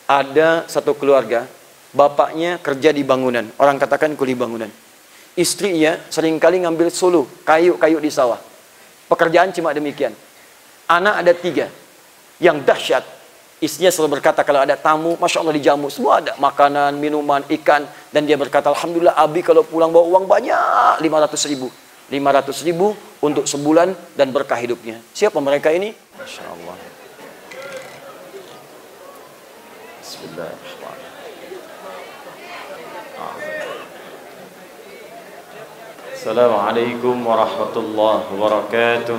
Ada satu keluarga, bapaknya kerja di bangunan, orang katakan kuli bangunan. Istrinya seringkali ngambil suluh, kayu-kayu di sawah. Pekerjaan cuma demikian. Anak ada 3. Yang dahsyat, istrinya selalu berkata kalau ada tamu, Masya Allah dijamu, semua ada. Makanan, minuman, ikan. Dan dia berkata, Alhamdulillah Abi kalau pulang bawa uang banyak, 500 ribu. 500 ribu untuk sebulan dan berkah hidupnya. Siapa mereka ini? Masya Allah. Bismillahirrahmanirrahim. Assalamualaikum warahmatullahi wabarakatuh.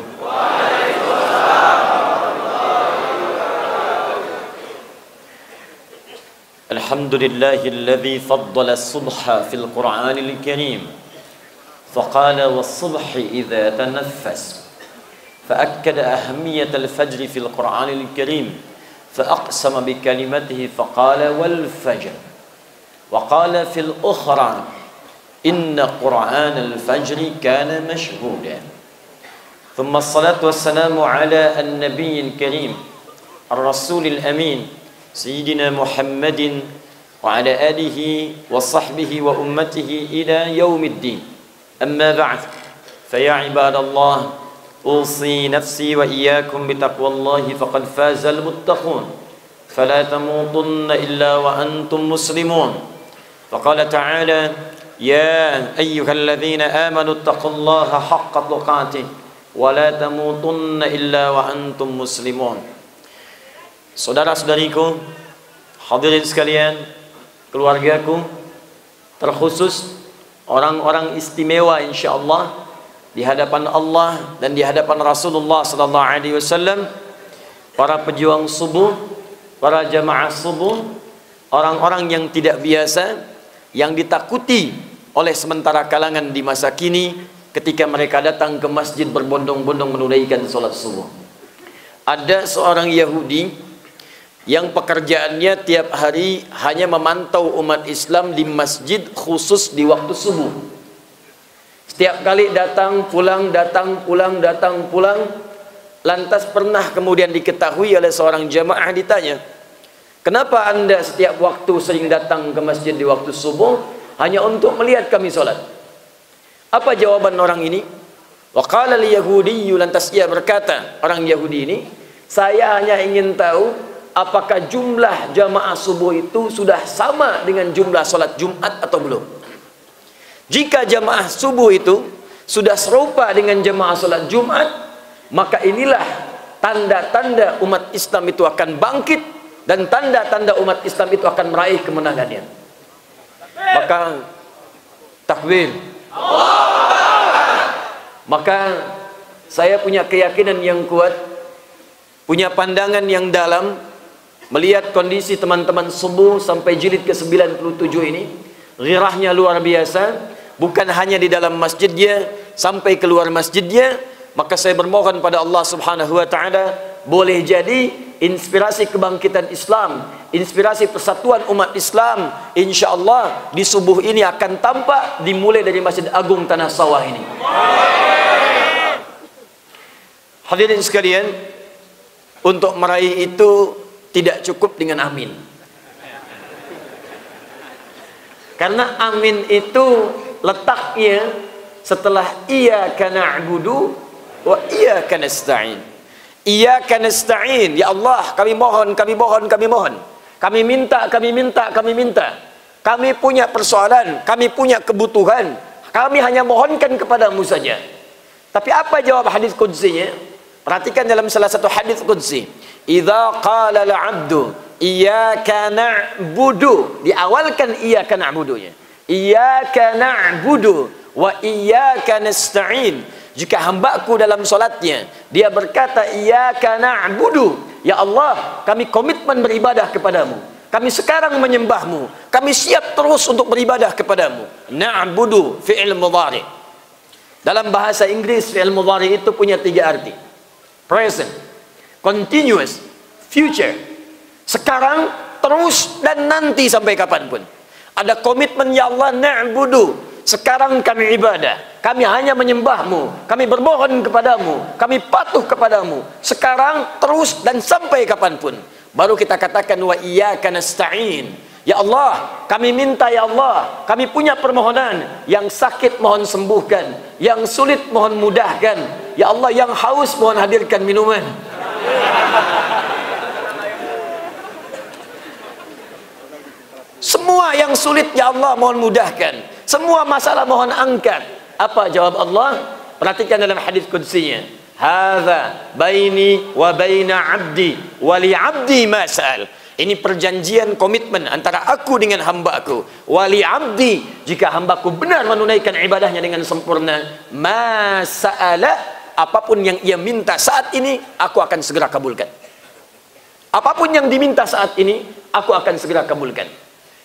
Alhamdulillahilladzi faddala as-subha fil Qur'anil Karim. فقال والصبح إذا تنفس فأكد أهمية الفجر في القرآن الكريم فأقسم بكلمته فقال والفجر وقال في الأخرى إن قرآن الفجر كان مشهودا ثم الصلاة والسلام على النبي الكريم الرسول الأمين سيدنا محمد وعلى آله وصحبه وأمته إلى يوم الدين أما بعد فيا عباد الله أوصي نفسي وإياكم بتقوى الله فقد فاز المتقون فلا تموتن إلا وأنتم مسلمون فقال تعالى يا أيها الذين آمنوا اتقوا الله حق تقاته ولا تموتن إلا وأنتم مسلمون. Saudara-saudariku, hadirin sekalian, keluargaku, terkhusus orang-orang istimewa insyaallah di hadapan Allah dan di hadapan Rasulullah sallallahu alaihi wasallam, para pejuang subuh, para jamaah subuh, orang-orang yang tidak biasa, yang ditakuti oleh sementara kalangan di masa kini ketika mereka datang ke masjid berbondong-bondong menunaikan salat subuh. Ada seorang Yahudi yang pekerjaannya tiap hari hanya memantau umat Islam di masjid khusus di waktu subuh. Setiap kali datang, pulang, datang, pulang, datang, pulang. Lantas pernah kemudian diketahui oleh seorang jamaah, ditanya, kenapa anda setiap waktu sering datang ke masjid di waktu subuh hanya untuk melihat kami sholat? Apa jawaban orang ini? Wa qala al-yahudiyyu, lantas ia berkata, orang Yahudi ini, saya hanya ingin tahu apakah jumlah jamaah subuh itu sudah sama dengan jumlah sholat Jumat atau belum. Jika jamaah subuh itu sudah serupa dengan jamaah sholat Jumat, maka inilah tanda-tanda umat Islam itu akan bangkit dan tanda-tanda umat Islam itu akan meraih kemenangannya. Maka takbir. Maka saya punya keyakinan yang kuat, punya pandangan yang dalam, melihat kondisi teman-teman subuh sampai jilid ke-97 ini, ghirahnya luar biasa, bukan hanya di dalam masjidnya, sampai keluar masjidnya. Maka saya bermohon pada Allah subhanahu wa ta'ala, boleh jadi inspirasi kebangkitan Islam, inspirasi persatuan umat Islam, insya Allah di subuh ini akan tampak dimulai dari Masjid Agung Tanah Sawah ini. Hadirin sekalian, untuk meraih itu tidak cukup dengan amin. Karena amin itu letaknya setelah iyyaka na'budu wa iyyaka nasta'in. Iyyaka nasta'in, ya Allah, kami mohon, kami mohon, kami mohon. Kami minta, kami minta, kami minta. Kami punya persoalan, kami punya kebutuhan. Kami hanya mohonkan kepadamu saja. Tapi apa jawab hadis qudsinya? Perhatikan dalam salah satu hadis qudsi. Idza qala al-'abdu iyyaka na'budu, diawalkan iyyaka na'budunya. Iyyaka na'budu wa iyyaka nasta'in. Jika hambaku dalam salatnya dia berkata iyyaka na'budu, ya Allah, kami komitmen beribadah kepadamu. Kami sekarang menyembahmu. Kami siap terus untuk beribadah kepadamu. Na'budu fi'il mudhari. Dalam bahasa Inggris fi'il mudhari itu punya 3 arti. Present, continuous, future. Sekarang, terus, dan nanti sampai kapanpun. Ada komitmen, ya Allah, na'budu. Sekarang kami ibadah. Kami hanya menyembahmu. Kami bermohon kepadamu. Kami patuh kepadamu. Sekarang, terus, dan sampai kapanpun. Baru kita katakan wa iyyaka nasta'in. Ya Allah, kami minta ya Allah, kami punya permohonan. Yang sakit mohon sembuhkan, yang sulit mohon mudahkan. Ya Allah, yang haus mohon hadirkan minuman. Semua yang sulit ya Allah mohon mudahkan. Semua masalah mohon angkat. Apa jawab Allah? Perhatikan dalam hadis qudsinya. Hadza baini wa baina 'abdi wa li 'abdi ma sa'al. Ini perjanjian komitmen antara aku dengan hamba-Ku. Wali abdi, jika hamba-Ku benar menunaikan ibadahnya dengan sempurna, ma sa'ala, apapun yang ia minta saat ini, aku akan segera kabulkan. Apapun yang diminta saat ini, aku akan segera kabulkan.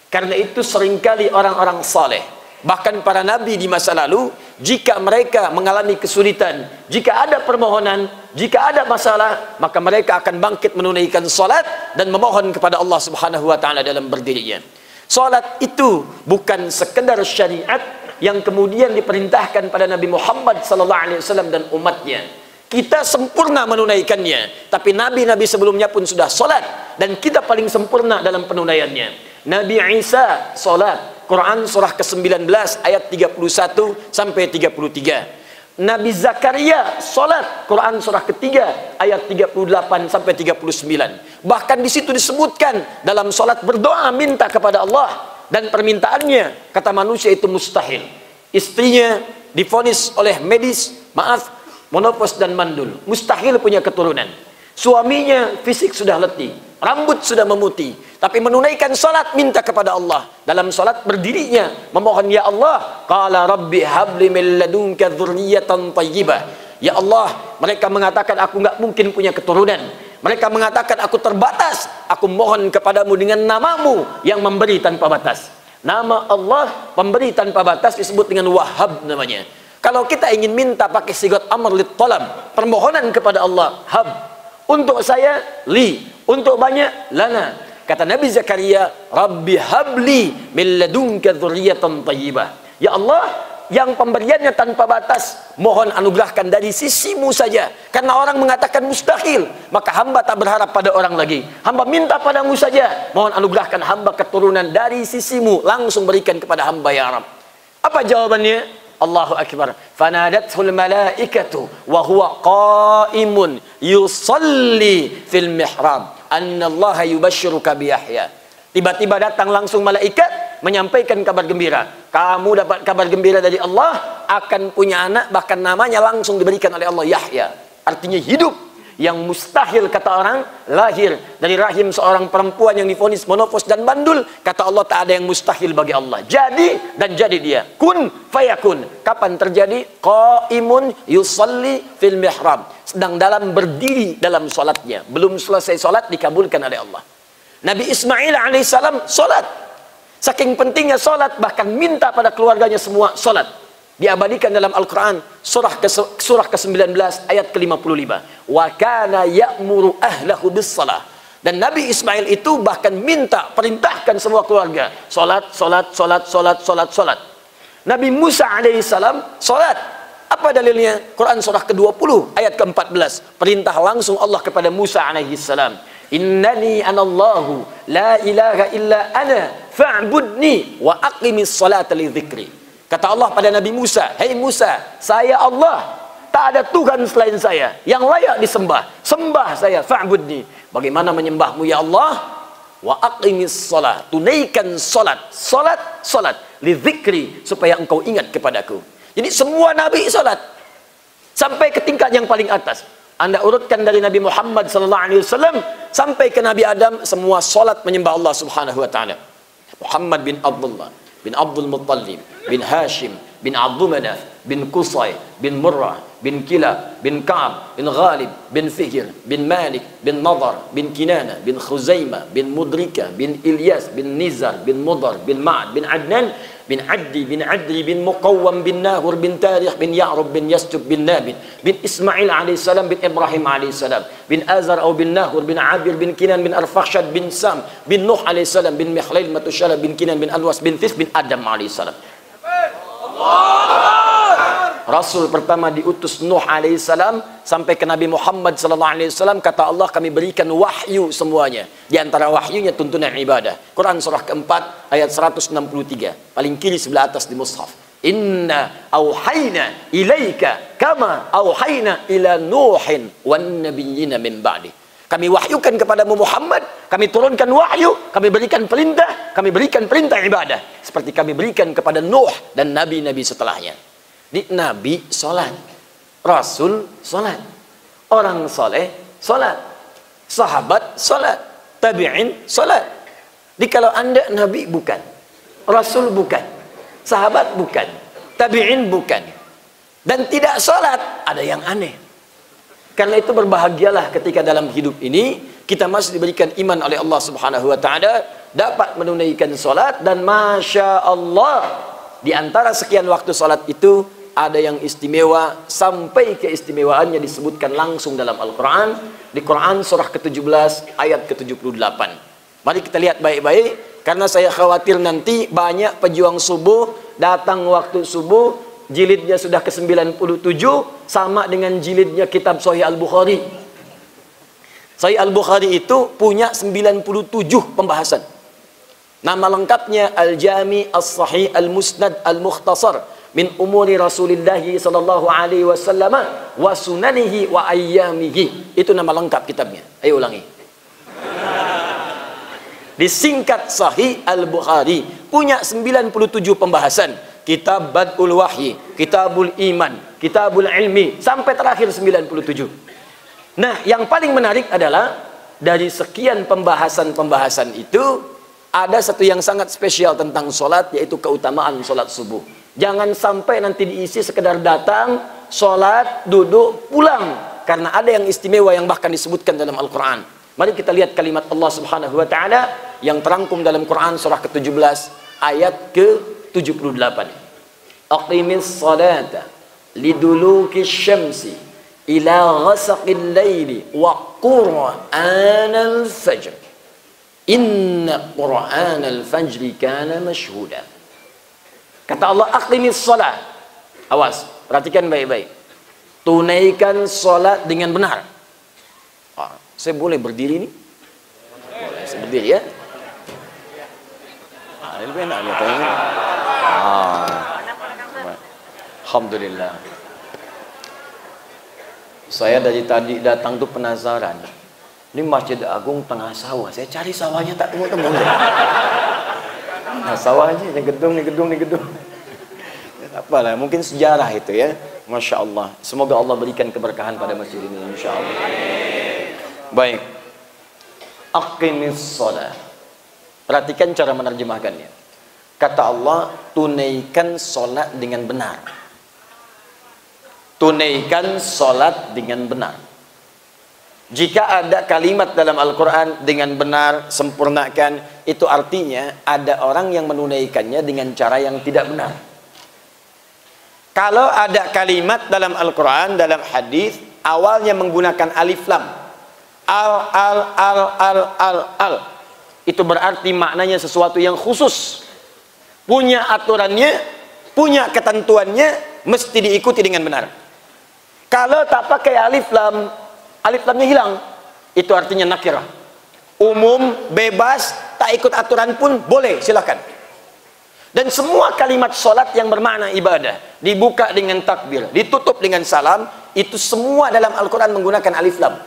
Karena itu seringkali orang-orang saleh, bahkan para nabi di masa lalu, jika mereka mengalami kesulitan, jika ada permohonan, jika ada masalah, maka mereka akan bangkit menunaikan salat dan memohon kepada Allah Subhanahu wa taala dalam berdirinya. Salat itu bukan sekedar syariat yang kemudian diperintahkan pada Nabi Muhammad sallallahu alaihi wasallam dan umatnya. Kita sempurna menunaikannya, tapi nabi-nabi sebelumnya pun sudah salat dan kita paling sempurna dalam penunaiannya. Nabi Isa salat, Quran surah ke-19 ayat 31 sampai 33. Nabi Zakaria salat, Quran surah ketiga ayat 38 sampai 39. Bahkan di situ disebutkan dalam salat berdoa minta kepada Allah, dan permintaannya kata manusia itu mustahil. Istrinya divonis oleh medis, menopause dan mandul, mustahil punya keturunan. Suaminya fisik sudah letih, rambut sudah memutih, tapi menunaikan salat minta kepada Allah. Dalam salat berdirinya memohon, ya Allah, qala rabbi habli min ladunka dzurriyyatan thayyibah. Ya Allah, mereka mengatakan aku nggak mungkin punya keturunan. Mereka mengatakan aku terbatas. Aku mohon kepadamu dengan namamu yang memberi tanpa batas. Nama Allah pemberi tanpa batas disebut dengan Wahhab namanya. Kalau kita ingin minta pakai sigat amr lit talab, permohonan kepada Allah, hab. Untuk saya, li. Untuk banyak, lana. Kata Nabi Zakaria, Rabbi habli min ladunka dzurriyyatan thayyibah. Ya Allah, yang pemberiannya tanpa batas, mohon anugerahkan dari sisimu saja. Karena orang mengatakan mustahil, maka hamba tak berharap pada orang lagi. Hamba minta padamu saja, mohon anugerahkan hamba keturunan dari sisimu. Langsung berikan kepada hamba ya Rabb. Apa jawabannya? Allahu Akbar. Fanadathul malaikatu wa huwa qaimun yusalli fil mihrab anna Allah yubashshiruka bi Yahya. Tiba-tiba datang langsung malaikat menyampaikan kabar gembira. Kamu dapat kabar gembira dari Allah, akan punya anak, bahkan namanya langsung diberikan oleh Allah Yahya. Artinya hidup. Yang mustahil kata orang, lahir dari rahim seorang perempuan yang divonis menopause dan bandul, kata Allah tak ada yang mustahil bagi Allah. Jadi dan jadi dia. Kun fayakun. Kapan terjadi? Qaimun yusalli fil mihrab. Sedang dalam berdiri dalam salatnya. Belum selesai salat dikabulkan oleh Allah. Nabi Ismail alaihissalam salat. Saking pentingnya salat, bahkan minta pada keluarganya semua salat. Diabadikan dalam Al-Quran surah ke-19 ayat ke-55. Wa kana ya'muru ahlahu bis-salah. Dan Nabi Ismail itu bahkan minta, perintahkan semua keluarga salat, salat, salat, salat, salat, salat. Nabi Musa alaihissalam salat. Apa dalilnya? Quran surah ke-20 ayat ke-14. Perintah langsung Allah kepada Musa alaihissalam. Innani anallahu la ilaha illa ana fa'budni wa aqimis salata li dzikri. Kata Allah pada Nabi Musa, hei Musa, saya Allah, tak ada Tuhan selain saya yang layak disembah. Sembah saya, fa'budni. Bagaimana menyembahmu ya Allah? Wa aqimis salat, tunaikan salat, salat, salat, li dzikri, supaya engkau ingat kepadaku. Jadi semua nabi salat sampai ke tingkat yang paling atas. Anda urutkan dari Nabi Muhammad sallallahu alaihi wasallam sampai ke Nabi Adam, semua salat menyembah Allah Subhanahu wa taala. Muhammad bin Abdullah bin Abdul Muttalib bin Hashim bin Abdul Manaf bin Qusay bin Murrah bin Kilab bin Ka'ab bin Ghalib bin Fihr bin Malik bin Nadar bin Kinana bin Khuzaimah bin Mudrika bin Ilyas bin Nizar bin Mudar bin Ma'ad bin Adnan bin Addi bin Adri bin Muqawwam bin Nahur bin Tarikh bin Ya'rub bin Yastub bin Nabit bin Ismail alaihissalam bin Ibrahim alaihissalam bin Azar atau bin Nahur bin Abir bin Kinan bin Arfakhshad bin Sam bin Nuh alaihissalam bin Mikhlail Matushala bin Kinan bin Alwas bin This bin Adam alaihissalam. Rasul pertama diutus Nuh alaihissalam sampai ke Nabi Muhammad sallallahu alaihi wasallam, kata Allah, kami berikan wahyu semuanya. Di antara wahyunya tuntunan ibadah. Quran surah keempat ayat 163, paling kiri sebelah atas di mushaf. Inna auhayna ilaika kama auhayna ila Nuhin wan nabiyyina min ba'di. Kami wahyukan kepadamu Muhammad, kami turunkan wahyu, kami berikan perintah ibadah seperti kami berikan kepada Nuh dan nabi-nabi setelahnya. Di Nabi sholat, Rasul sholat, orang soleh sholat, sahabat sholat, tabi'in sholat. Di kalau anda Nabi bukan, Rasul bukan, sahabat bukan, tabi'in bukan, dan tidak sholat, ada yang aneh. Karena itu berbahagialah ketika dalam hidup ini kita masih diberikan iman oleh Allah Subhanahu wa Ta'ala, dapat menunaikan sholat, dan masya Allah di antara sekian waktu sholat itu ada yang istimewa sampai keistimewaannya disebutkan langsung dalam Al-Quran, di Quran surah ke-17 ayat ke-78. Mari kita lihat baik-baik, karena saya khawatir nanti banyak pejuang subuh datang waktu subuh, jilidnya sudah ke-97 sama dengan jilidnya kitab Sahih Al-Bukhari. Sahih Al-Bukhari itu punya 97 pembahasan. Nama lengkapnya Al-Jami As-Sahih Al-Musnad Al-Mukhtasar min umuri Rasulillah sallallahu alaihi wasallam wa sunanihi wa ayyamihi. Itu nama lengkap kitabnya. Ayo ulangi. Disingkat Sahih Al-Bukhari, punya 97 pembahasan. Kitab Bad'ul Wahyi, Kitabul Iman, Kitabul Ilmi, sampai terakhir 97. Nah, yang paling menarik adalah dari sekian pembahasan-pembahasan itu ada satu yang sangat spesial tentang sholat, yaitu keutamaan sholat subuh. Jangan sampai nanti diisi sekedar datang, sholat, duduk, pulang. Karena ada yang istimewa yang bahkan disebutkan dalam Al-Quran. Mari kita lihat kalimat Allah Subhanahu wa Ta'ala yang terangkum dalam Quran surah ke-17 ayat ke-78. Aqimis salata liduluki syamsi ila ghasaqil laili wa qur'anal fajr. Inna qur'anal fajri kana mashhuda. Kata Allah, aqimis salat. Awas, perhatikan baik-baik. Tunaikan salat dengan benar. Saya boleh berdiri nih? Boleh, saya berdiri ya. Lebih enak lihat ini. Alhamdulillah. Saya dari tadi datang tuh penasaran. Ini Masjid Agung tengah sawah. Saya cari sawahnya tak temu-temu. Nah, sawah aja, ini gedung. Apalah, mungkin sejarah itu ya. Masya Allah. Semoga Allah berikan keberkahan pada masjid ini, insya Allah. Baik. Aqimis shalah. Perhatikan cara menerjemahkannya. Kata Allah, tunaikan sholat dengan benar. Tunaikan sholat dengan benar. Jika ada kalimat dalam Al-Quran dengan benar, sempurnakan, itu artinya ada orang yang menunaikannya dengan cara yang tidak benar. Kalau ada kalimat dalam Al-Quran, dalam hadis, awalnya menggunakan alif lam, al, itu berarti maknanya sesuatu yang khusus, punya aturannya, punya ketentuannya, mesti diikuti dengan benar. Kalau tak pakai alif lam, alif lamnya hilang, itu artinya nakirah, umum, bebas, tak ikut aturan pun boleh, silakan. Dan semua kalimat sholat yang bermakna ibadah, dibuka dengan takbir, ditutup dengan salam, itu semua dalam Al-Quran menggunakan alif lam.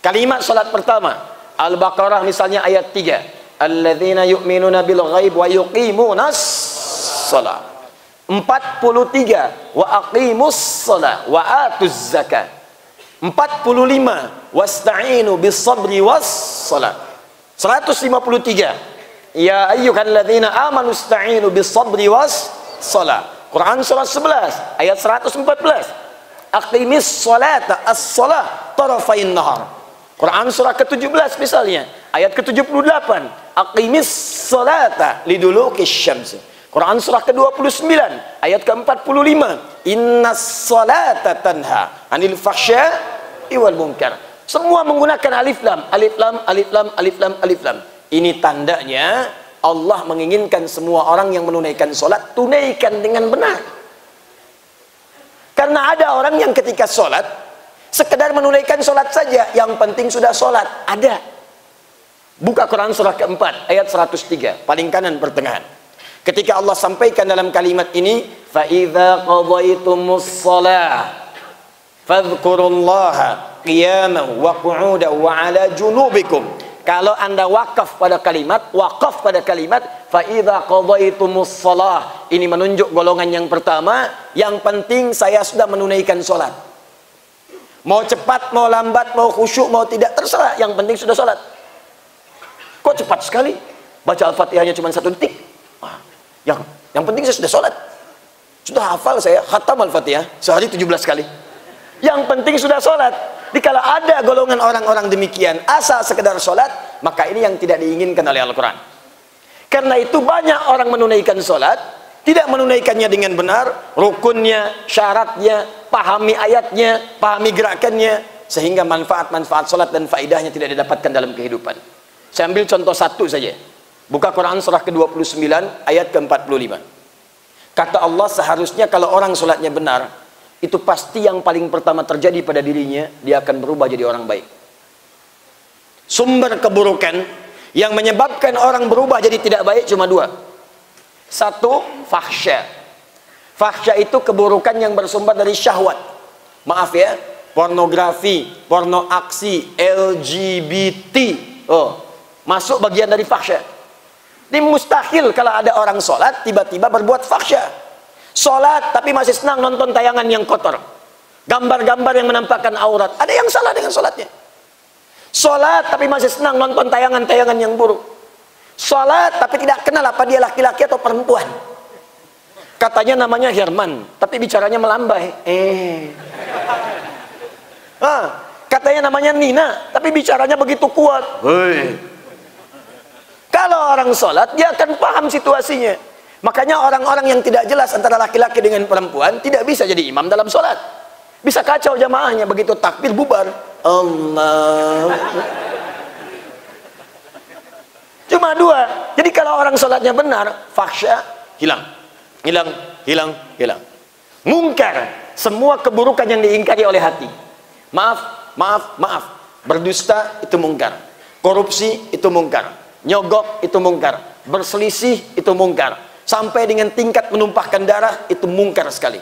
Kalimat sholat pertama, Al-Baqarah misalnya ayat 3, alladzina yu'minuna bil ghaib wa yuqimunas shalah. 43, wa aqimus shalah wa atuz zakat. 45, wasta'inu bis sabri was shalah. 153, ya ayyuhalladzina amanu ista'inu bis sabri was shalah. Quran surah 11 ayat 114, aqimis salata as-shalah tarafain nahar. Quran surah ke-17 misalnya ayat ke-78, aqimis salata liduluki syamsi. Quran surah ke-29 ayat ke-45, innas salata tanha anil fahsya'i wal munkar. Semua menggunakan alif lam, alif lam, alif lam, alif lam, alif lam. Ini tandanya Allah menginginkan semua orang yang menunaikan sholat tunaikan dengan benar. Karena ada orang yang ketika sholat sekedar menunaikan sholat saja, yang penting sudah sholat. Ada. Buka Quran surah keempat ayat 103, paling kanan pertengahan. Ketika Allah sampaikan dalam kalimat ini, فَإِذَا قَضَيْتُمُ الصَّلَاةَ فَاذْكُرُوا اللَّهَ قِيَامًا وَقُعُودًا وَعَلَى جُنُوبِكُمْ. Kalau Anda wakaf pada kalimat فَإِذَا قَضَيْتُمُ الصَّلَاةَ, ini menunjuk golongan yang pertama, yang penting saya sudah menunaikan sholat. Mau cepat, mau lambat, mau khusyuk, mau tidak, terserah, yang penting sudah sholat. Kok cepat sekali? Baca Al-Fatihahnya cuma 1 detik. Yang penting saya sudah sholat. Sudah hafal saya, khatam Al-Fatihah sehari 17 kali. Yang penting sudah sholat. Jadi kalau ada golongan orang-orang demikian, asal sekedar sholat, maka ini yang tidak diinginkan oleh Al-Quran. Karena itu banyak orang menunaikan sholat, tidak menunaikannya dengan benar, rukunnya, syaratnya, pahami ayatnya, pahami gerakannya, sehingga manfaat-manfaat sholat dan faedahnya tidak didapatkan dalam kehidupan. Saya ambil contoh satu saja. Buka Quran surah ke-29 ayat ke-45. Kata Allah, seharusnya kalau orang sholatnya benar, itu pasti yang paling pertama terjadi pada dirinya, dia akan berubah jadi orang baik. Sumber keburukan yang menyebabkan orang berubah jadi tidak baik cuma 2. 1, fahsya. Fahsya itu keburukan yang bersumber dari syahwat. Maaf ya, pornografi, porno aksi, LGBT, masuk bagian dari fahsya. Ini mustahil kalau ada orang sholat tiba-tiba berbuat fahsya. Sholat tapi masih senang nonton tayangan yang kotor, gambar-gambar yang menampakkan aurat. Ada yang salah dengan sholatnya. Sholat tapi masih senang nonton tayangan-tayangan yang buruk. Sholat tapi tidak kenal apa dia laki-laki atau perempuan. Katanya namanya Herman tapi bicaranya melambai. Katanya namanya Nina tapi bicaranya begitu kuat. Kalau orang sholat dia akan paham situasinya. Makanya orang-orang yang tidak jelas antara laki-laki dengan perempuan tidak bisa jadi imam dalam sholat. Bisa kacau jamaahnya, begitu takbir bubar. Allah. Cuma 2. Jadi kalau orang sholatnya benar, fahsya hilang. Mungkar, semua keburukan yang diingkari oleh hati. Maaf. Berdusta itu mungkar. Korupsi itu mungkar. Nyogok itu mungkar. Berselisih itu mungkar. Sampai dengan tingkat menumpahkan darah itu mungkar sekali.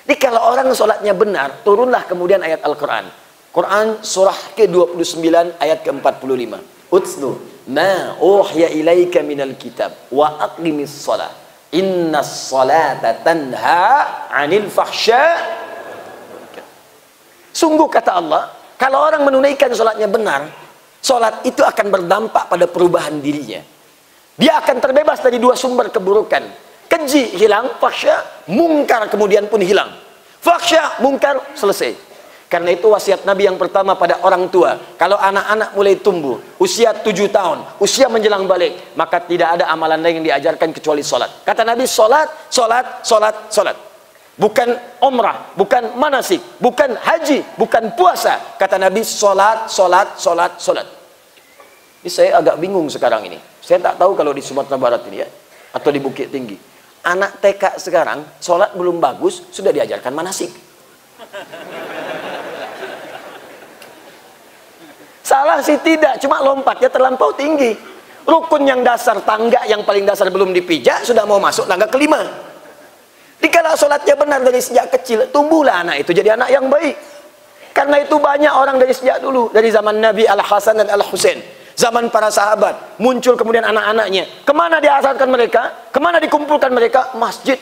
Jadi kalau orang sholatnya benar, turunlah kemudian ayat Al-Quran. Quran surah ke-29 ayat ke-45. Utslu ma uhya ilaika minal kitab wa aqimis shalah. Innas salata tanha 'anil fahsya. Sungguh kata Allah, kalau orang menunaikan sholatnya benar, sholat itu akan berdampak pada perubahan dirinya. Dia akan terbebas dari 2 sumber keburukan. Keji hilang, fahsya, mungkar kemudian pun hilang. Fahsya, mungkar, selesai. Karena itu wasiat Nabi yang pertama pada orang tua, kalau anak-anak mulai tumbuh, usia 7 tahun, usia menjelang balik, maka tidak ada amalan lain yang diajarkan kecuali sholat. Kata Nabi, sholat. Bukan umrah, bukan manasik, bukan haji, bukan puasa. Kata Nabi, sholat. Ini saya agak bingung sekarang ini. Saya tak tahu kalau di Sumatera Barat ini ya, atau di Bukit Tinggi. Anak TK sekarang, sholat belum bagus, sudah diajarkan manasik. Salah sih tidak, cuma lompatnya terlampau tinggi. Rukun yang dasar, tangga yang paling dasar belum dipijak, sudah mau masuk tangga kelima. Jadi kalau sholatnya benar dari sejak kecil, tumbuhlah anak itu jadi anak yang baik. Karena itu banyak orang dari sejak dulu, dari zaman Nabi Al-Hasan dan Al-Husain. Zaman para sahabat, muncul kemudian anak-anaknya. Kemana diasarkan mereka? Kemana dikumpulkan mereka? Masjid.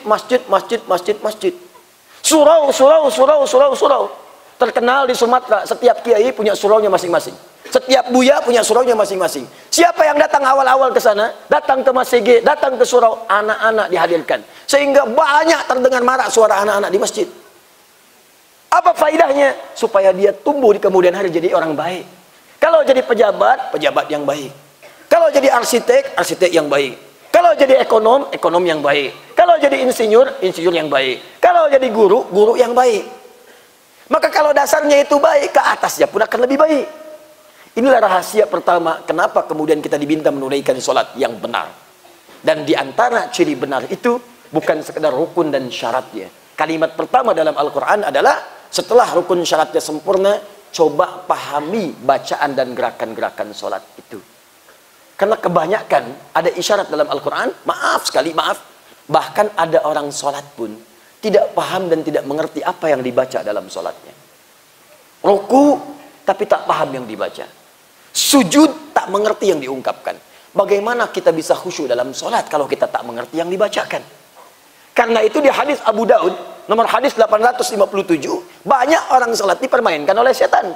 Surau. Terkenal di Sumatera, setiap kiai punya suraunya masing-masing. Setiap buya punya suraunya masing-masing. Siapa yang datang awal-awal ke sana, datang ke masjid, datang ke surau, anak-anak dihadirkan. Sehingga banyak terdengar marak suara anak-anak di masjid. Apa faidahnya? Supaya dia tumbuh di kemudian hari jadi orang baik. Kalau jadi pejabat, pejabat yang baik. Kalau jadi arsitek, arsitek yang baik. Kalau jadi ekonom, ekonom yang baik. Kalau jadi insinyur, insinyur yang baik. Kalau jadi guru, guru yang baik. Maka kalau dasarnya itu baik, ke atasnya pun akan lebih baik. Inilah rahasia pertama, kenapa kemudian kita diminta menunaikan sholat yang benar. Dan di antara ciri benar itu, bukan sekedar rukun dan syaratnya. Kalimat pertama dalam Al-Quran adalah setelah rukun syaratnya sempurna, coba pahami bacaan dan gerakan-gerakan sholat itu. Karena kebanyakan ada isyarat dalam Al-Quran, maaf sekali, maaf, bahkan ada orang sholat pun tidak paham dan tidak mengerti apa yang dibaca dalam sholatnya. Ruku tapi tak paham yang dibaca, sujud tak mengerti yang diungkapkan. Bagaimana kita bisa khusyuk dalam sholat kalau kita tak mengerti yang dibacakan? Karena itu di hadis Abu Daud nomor hadis 857, banyak orang sholat dipermainkan oleh setan.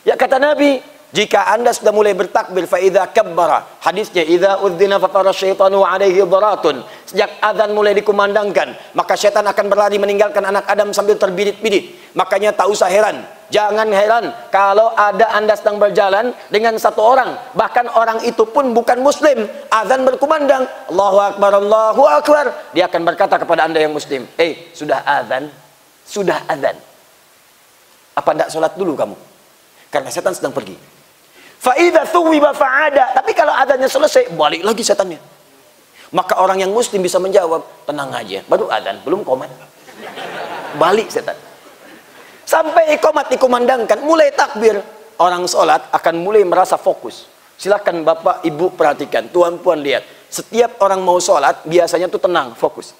Ya kata Nabi, jika anda sudah mulai bertakbir, fa idza kabbara, hadisnya idza udzina fatara syaitanu alaihi dharatun, sejak azan mulai dikumandangkan, maka setan akan berlari meninggalkan anak Adam sambil terbirit-birit. Makanya tak usah heran, jangan heran kalau ada anda sedang berjalan dengan satu orang, bahkan orang itu pun bukan muslim, azan berkumandang, Allahu Akbar, Allahu Akbar, dia akan berkata kepada anda yang muslim, sudah azan, sudah azan, apa tidak sholat dulu kamu? Karena setan sedang pergi. Fa'idha thuwiba fa'ada, tapi kalau adanya selesai, balik lagi setannya. Maka orang yang muslim bisa menjawab, tenang aja, baru adzan, belum qomat. Balik setan. Sampai iqamat dikumandangkan, mulai takbir, orang sholat akan mulai merasa fokus. Silakan bapak ibu perhatikan, tuan puan lihat, setiap orang mau sholat biasanya tuh tenang, fokus.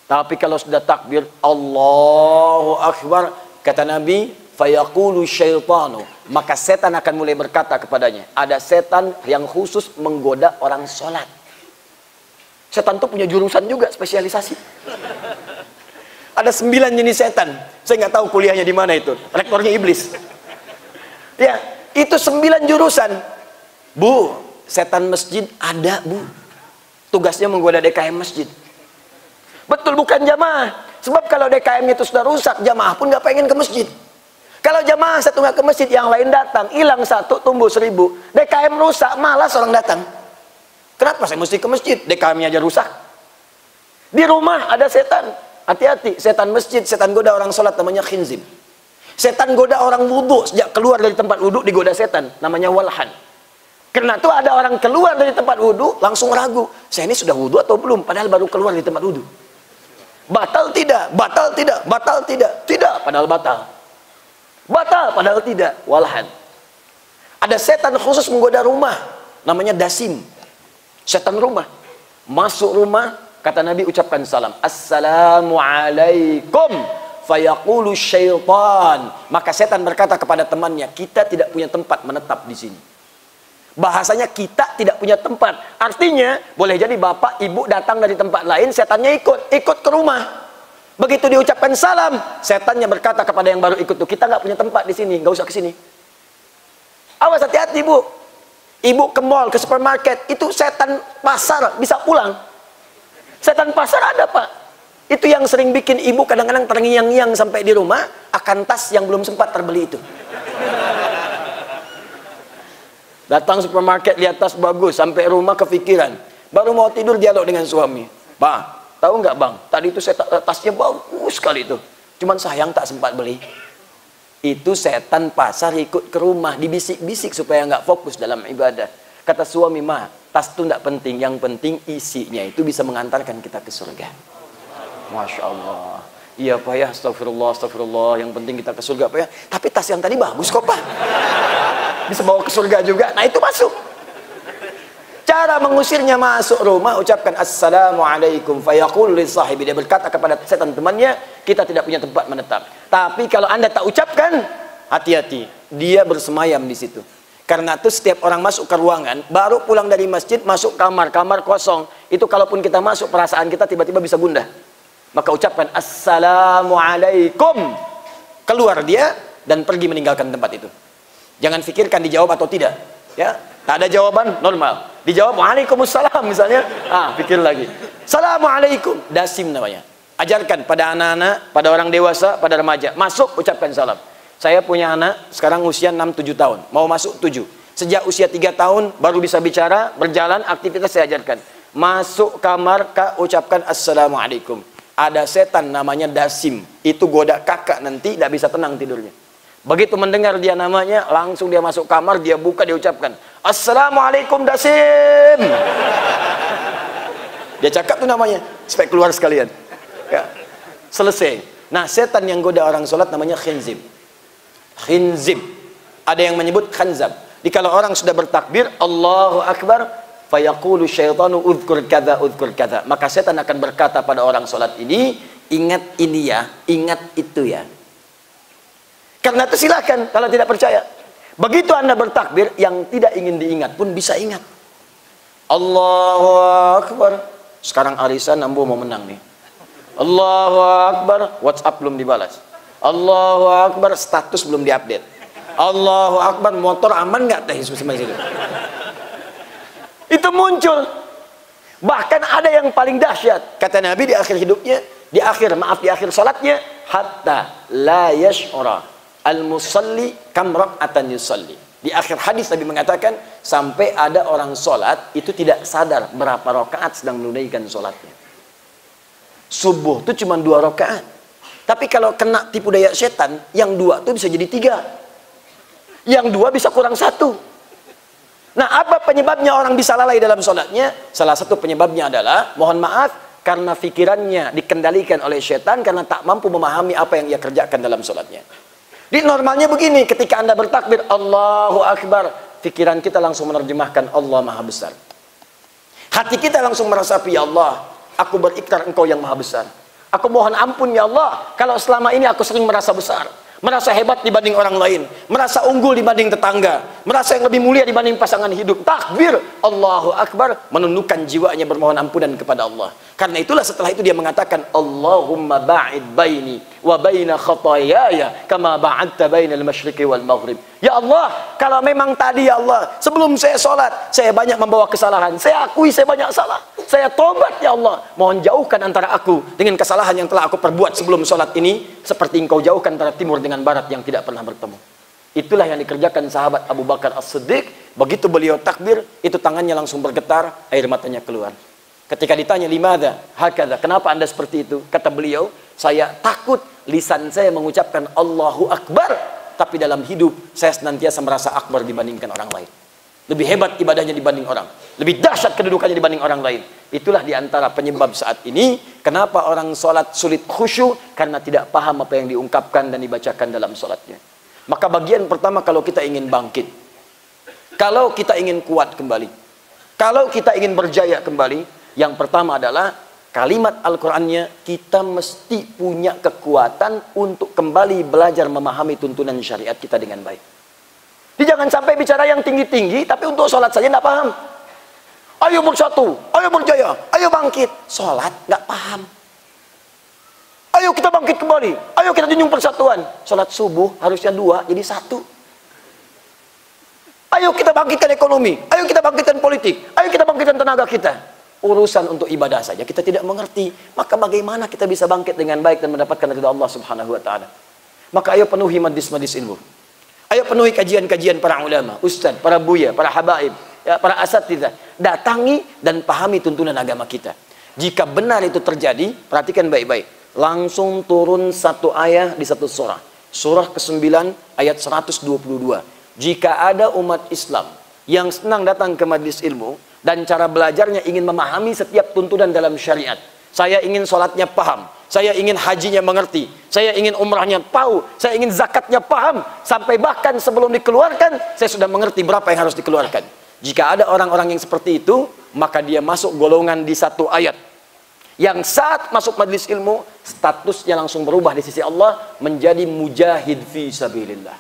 Tapi kalau sudah takbir, Allahu Akbar, kata Nabi, fayaqulu syaitanu, maka setan akan mulai berkata kepadanya. Ada setan yang khusus menggoda orang sholat. Setan itu punya jurusan juga, spesialisasi. Ada 9 jenis setan. Saya nggak tahu kuliahnya di mana itu. Rektornya iblis. Ya, itu 9 jurusan. Bu, setan masjid ada, Bu. Tugasnya menggoda DKM masjid. Betul, bukan jamaah. Sebab kalau DKM itu sudah rusak, jamaah pun nggak pengen ke masjid. Kalau jamaah satu nggak ke masjid, yang lain datang, hilang satu, tumbuh 1000. DKM rusak, malas orang datang. Kenapa saya mesti ke masjid? DKM-nya aja rusak. Di rumah ada setan. Hati-hati, setan masjid, setan goda orang sholat, namanya khinzib. Setan goda orang wudhu, sejak keluar dari tempat wudhu digoda setan, namanya walhan. Karena itu ada orang keluar dari tempat wudhu, langsung ragu, saya ini sudah wudhu atau belum? Padahal baru keluar dari tempat wudhu. Batal tidak? Batal tidak? Batal tidak? Tidak, padahal batal. Batal, padahal tidak. Walhan. Ada setan khusus menggoda rumah, namanya dasim. Setan rumah. Masuk rumah, kata Nabi ucapkan salam. Assalamualaikum. Fayaqulu syaitan. Maka setan berkata kepada temannya, kita tidak punya tempat menetap di sini. Bahasanya kita tidak punya tempat. Artinya, boleh jadi bapak, ibu datang dari tempat lain, setannya ikut ke rumah. Begitu diucapkan salam, setannya berkata kepada yang baru ikut tuh, kita nggak punya tempat di sini, nggak usah ke sini. Awas, hati-hati bu. Ibu ke mall, ke supermarket, itu setan pasar bisa pulang. Setan pasar ada pak. Itu yang sering bikin ibu kadang-kadang terngiang-ngiang sampai di rumah akan tas yang belum sempat terbeli itu. Datang supermarket, lihat tas bagus, sampai rumah kepikiran. Baru mau tidur dialog dengan suami. Bang, tahu nggak bang? Tadi itu tasnya bagus sekali itu. Cuman sayang tak sempat beli. Itu setan pasar ikut ke rumah, dibisik-bisik supaya nggak fokus dalam ibadah. Kata suami, mah, tas itu nggak penting. Yang penting isinya itu bisa mengantarkan kita ke surga. Masya Allah. Iya pak ya, astagfirullah, astagfirullah. Yang penting kita ke surga pak ya. Tapi tas yang tadi bagus kok pak. Bisa bawa ke surga juga. Nah itu masuk. Cara mengusirnya masuk rumah, ucapkan assalamualaikum. Fayaqul li sahibi, dia berkata kepada setan temannya, kita tidak punya tempat menetap. Tapi kalau anda tak ucapkan, hati-hati, dia bersemayam di situ. Karena itu setiap orang masuk ke ruangan, baru pulang dari masjid, masuk kamar, kamar kosong, itu kalaupun kita masuk, perasaan kita tiba-tiba bisa gundah. Maka ucapkan assalamualaikum. Keluar dia dan pergi meninggalkan tempat itu. Jangan pikirkan dijawab atau tidak. Ya, tak ada jawaban, normal. Dijawab waalaikumsalam misalnya, pikir lagi. Assalamualaikum, dasim namanya. Ajarkan pada anak-anak, pada orang dewasa, pada remaja. Masuk, ucapkan salam. Saya punya anak, sekarang usia 6-7 tahun. Mau masuk 7. Sejak usia 3 tahun, baru bisa bicara, berjalan, aktivitas saya ajarkan. Masuk kamar, kak, ucapkan assalamualaikum. Ada setan namanya dasim. Itu goda kakak nanti, tidak bisa tenang tidurnya. Begitu mendengar dia namanya, langsung dia masuk kamar, dia buka, dia ucapkan assalamualaikum dasim. Dia cakap tuh namanya, supaya keluar sekalian. Ya. selesai. Nah, setan yang goda orang sholat namanya khinzib. Khinzib. Ada yang menyebut khanzab. Jadi kalau orang sudah bertakbir, Allahu Akbar, fayaqulu syaitanu udhkur kadza, udhkur kadza. Maka setan akan berkata pada orang sholat ini, ingat ini ya, ingat itu ya. Karena itu silakan kalau tidak percaya. Begitu Anda bertakbir, yang tidak ingin diingat pun bisa ingat. Allahu Akbar. Sekarang arisan Nambo mau menang nih. Allahu Akbar, WhatsApp belum dibalas. Allahu Akbar, status belum diupdate. Allahu Akbar, motor aman nggak teh? Itu muncul. Bahkan ada yang paling dahsyat. Kata Nabi di akhir hidupnya, di akhir salatnya, hatta la yash'ura al-musalli kam rak'atan yusalli. Di akhir hadis Nabi mengatakan, sampai ada orang sholat itu tidak sadar berapa rakaat sedang menunaikan sholatnya. Subuh itu cuma 2 rakaat. Tapi kalau kena tipu daya setan, yang 2 itu bisa jadi 3. Yang 2 bisa kurang 1. Nah, apa penyebabnya orang bisa lalai dalam sholatnya? Salah satu penyebabnya adalah, mohon maaf, karena pikirannya dikendalikan oleh setan, karena tak mampu memahami apa yang ia kerjakan dalam sholatnya. Di normalnya begini, ketika Anda bertakbir Allahu Akbar, pikiran kita langsung menerjemahkan Allah Maha Besar. Hati kita langsung meresapi, ya Allah, aku berikrar Engkau yang Maha Besar. Aku mohon ampun ya Allah, kalau selama ini aku sering merasa besar, merasa hebat dibanding orang lain, merasa unggul dibanding tetangga, merasa yang lebih mulia dibanding pasangan hidup. Takbir Allahu Akbar, menundukkan jiwanya bermohon ampunan kepada Allah. Karena itulah setelah itu dia mengatakan, Allahumma ba'id baini wa baina khataayaya kama ba'adta bainal masyriqi wal maghrib. Ya Allah, kalau memang tadi ya Allah, sebelum saya sholat, saya banyak membawa kesalahan, saya akui saya banyak salah, saya tobat ya Allah, mohon jauhkan antara aku dengan kesalahan yang telah aku perbuat sebelum sholat ini, seperti Engkau jauhkan antara timur dengan barat yang tidak pernah bertemu. Itulah yang dikerjakan sahabat Abu Bakar As-Siddiq. Begitu beliau takbir, itu tangannya langsung bergetar, air matanya keluar. Ketika ditanya, limadha hakadha, kenapa Anda seperti itu? Kata beliau, saya takut lisan saya mengucapkan Allahu Akbar, tapi dalam hidup saya senantiasa merasa akbar dibandingkan orang lain. Lebih hebat ibadahnya dibanding orang, lebih dahsyat kedudukannya dibanding orang lain. Itulah diantara penyebab saat ini kenapa orang sholat sulit khusyuk, karena tidak paham apa yang diungkapkan dan dibacakan dalam sholatnya. Maka bagian pertama, kalau kita ingin bangkit, kalau kita ingin kuat kembali, kalau kita ingin berjaya kembali, yang pertama adalah kalimat Al-Qur'annya, kita mesti punya kekuatan untuk kembali belajar memahami tuntunan syariat kita dengan baik. Jadi jangan sampai bicara yang tinggi-tinggi, tapi untuk sholat saja tidak paham. Ayo bersatu, ayo berjaya, ayo bangkit. Sholat nggak paham. Ayo kita bangkit kembali, ayo kita junjung persatuan. Sholat subuh harusnya 2 jadi 1. Ayo kita bangkitkan ekonomi, ayo kita bangkitkan politik, ayo kita bangkitkan tenaga kita. Urusan untuk ibadah saja kita tidak mengerti, maka bagaimana kita bisa bangkit dengan baik dan mendapatkan ridha Allah Subhanahu wa taala? Maka ayo penuhi majlis-majlis ilmu. Ayo penuhi kajian-kajian para ulama, ustaz, para buya, para habaib, ya, para asatidzah. Datangi dan pahami tuntunan agama kita. Jika benar itu terjadi, perhatikan baik-baik. Langsung turun 1 ayat di 1 surah. Surah ke-9 ayat 122. Jika ada umat Islam yang senang datang ke majlis ilmu dan cara belajarnya ingin memahami setiap tuntunan dalam syariat. Saya ingin sholatnya paham, saya ingin hajinya mengerti, saya ingin umrahnya tahu, saya ingin zakatnya paham, sampai bahkan sebelum dikeluarkan saya sudah mengerti berapa yang harus dikeluarkan. Jika ada orang-orang yang seperti itu, maka dia masuk golongan di 1 ayat yang saat masuk majlis ilmu statusnya langsung berubah di sisi Allah menjadi mujahid fi sabilillah.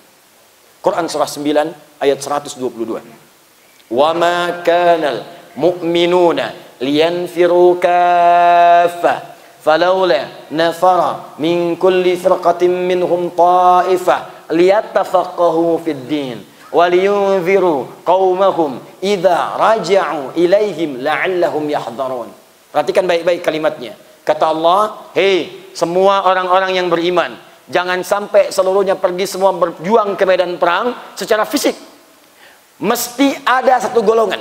Quran surah 9 ayat 122. Wa ma kanal mu'minuna liyanfiru kaffah falawla nafara min kulli firqatin minhum ta'ifah liyattafaqahu fid din waliyunziru qaumahum idza raja'u ilaihim la'allahum yahdharun. Perhatikan baik-baik kalimatnya. Kata Allah, hei semua orang-orang yang beriman, jangan sampai seluruhnya pergi semua berjuang ke medan perang secara fisik. Mesti ada 1 golongan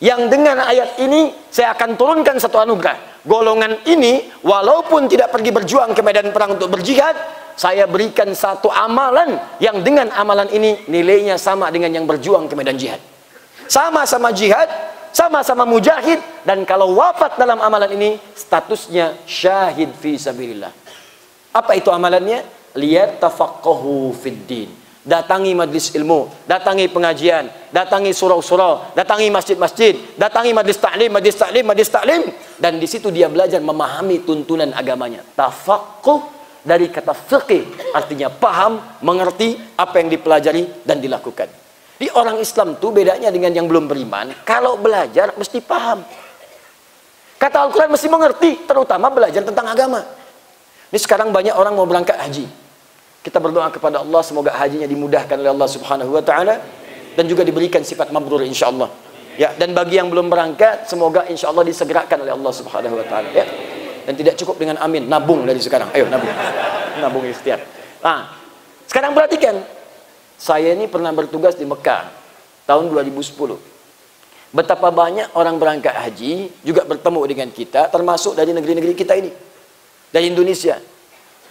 yang dengan ayat ini saya akan turunkan 1 anugerah. Golongan ini walaupun tidak pergi berjuang ke medan perang untuk berjihad, saya berikan 1 amalan yang dengan amalan ini nilainya sama dengan yang berjuang ke medan jihad. Sama-sama jihad, sama-sama mujahid, dan kalau wafat dalam amalan ini statusnya syahid fi sabilillah. Apa itu amalannya? Liyatafaqahu fid din. Datangi majlis ilmu, datangi pengajian, datangi surau-surau, datangi masjid-masjid, datangi majlis taklim, dan di situ dia belajar memahami tuntunan agamanya. Tafaqquh dari kata fiqih, artinya paham, mengerti apa yang dipelajari dan dilakukan. Di orang Islam tuh bedanya dengan yang belum beriman, kalau belajar mesti paham. Kata Al-Quran mesti mengerti, terutama belajar tentang agama. Ini sekarang banyak orang mau berangkat haji. Kita berdoa kepada Allah semoga hajinya dimudahkan oleh Allah Subhanahu wa taala dan juga diberikan sifat mabrur insyaallah. Ya, dan bagi yang belum berangkat semoga insyaallah disegerakan oleh Allah Subhanahu wa taala ya. Dan tidak cukup dengan amin, nabung dari sekarang. Ayo nabung. Nabung ikhtiar. Nah, sekarang perhatikan. Saya ini pernah bertugas di Mekah tahun 2010. Betapa banyak orang berangkat haji juga bertemu dengan kita termasuk dari negeri-negeri kita ini. Dari Indonesia.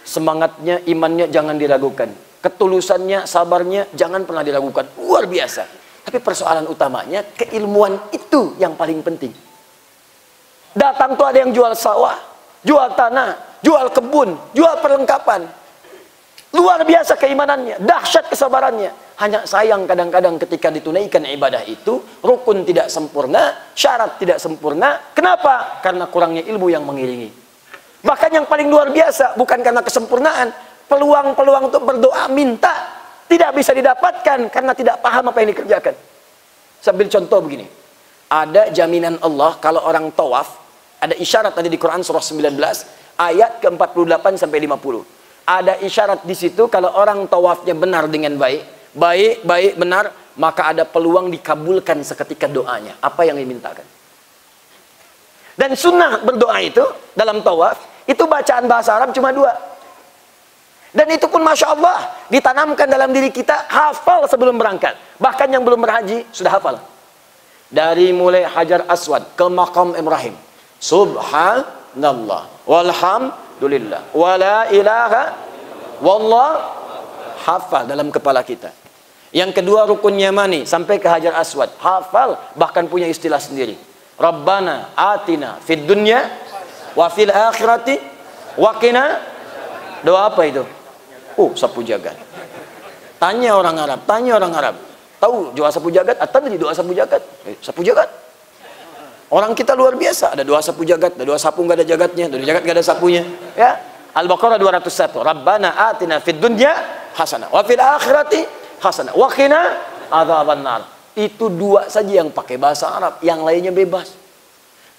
Semangatnya, imannya jangan diragukan. Ketulusannya, sabarnya jangan pernah diragukan. Luar biasa. Tapi persoalan utamanya, keilmuan itu yang paling penting. Datang tuh ada yang jual sawah, jual tanah, jual kebun, jual perlengkapan. Luar biasa keimanannya, dahsyat kesabarannya. Hanya sayang kadang-kadang ketika ditunaikan ibadah itu, rukun tidak sempurna, syarat tidak sempurna. Kenapa? Karena kurangnya ilmu yang mengiringi. Bahkan yang paling luar biasa, bukan karena kesempurnaan, peluang-peluang untuk berdoa minta tidak bisa didapatkan karena tidak paham apa yang dikerjakan. Sambil contoh begini, ada jaminan Allah kalau orang tawaf, ada isyarat tadi di Quran surah 19 ayat ke-48 sampai 50. Ada isyarat di situ kalau orang tawafnya benar dengan baik, benar, maka ada peluang dikabulkan seketika doanya, apa yang dimintakan. Dan sunnah berdoa itu dalam tawaf itu bacaan bahasa Arab cuma 2. Dan itu pun Masya Allah ditanamkan dalam diri kita, hafal sebelum berangkat. Bahkan yang belum berhaji sudah hafal. Dari mulai Hajar Aswad ke Maqam Ibrahim, Subhanallah walhamdulillah wala ilaha wallah, hafal dalam kepala kita. Yang kedua rukun Yamani sampai ke Hajar Aswad, hafal, bahkan punya istilah sendiri. Rabbana atina fid dunya wa fil akhirati wa qina. Doa apa itu? Sapu jagat. Tanya orang Arab. Tahu doa sapu jagat? Atau di doa sapu jagat? Sapu jagat. Orang kita luar biasa. Ada doa sapu jagat, ada doa sapu nggak ada jagatnya, doa jagat nggak ada sapunya. Ya. Al-Baqarah 201. Rabbana atina fid dunya hasanah wa fil akhirati hasanah wa qina adzabannar. Itu 2 saja yang pakai bahasa Arab, yang lainnya bebas.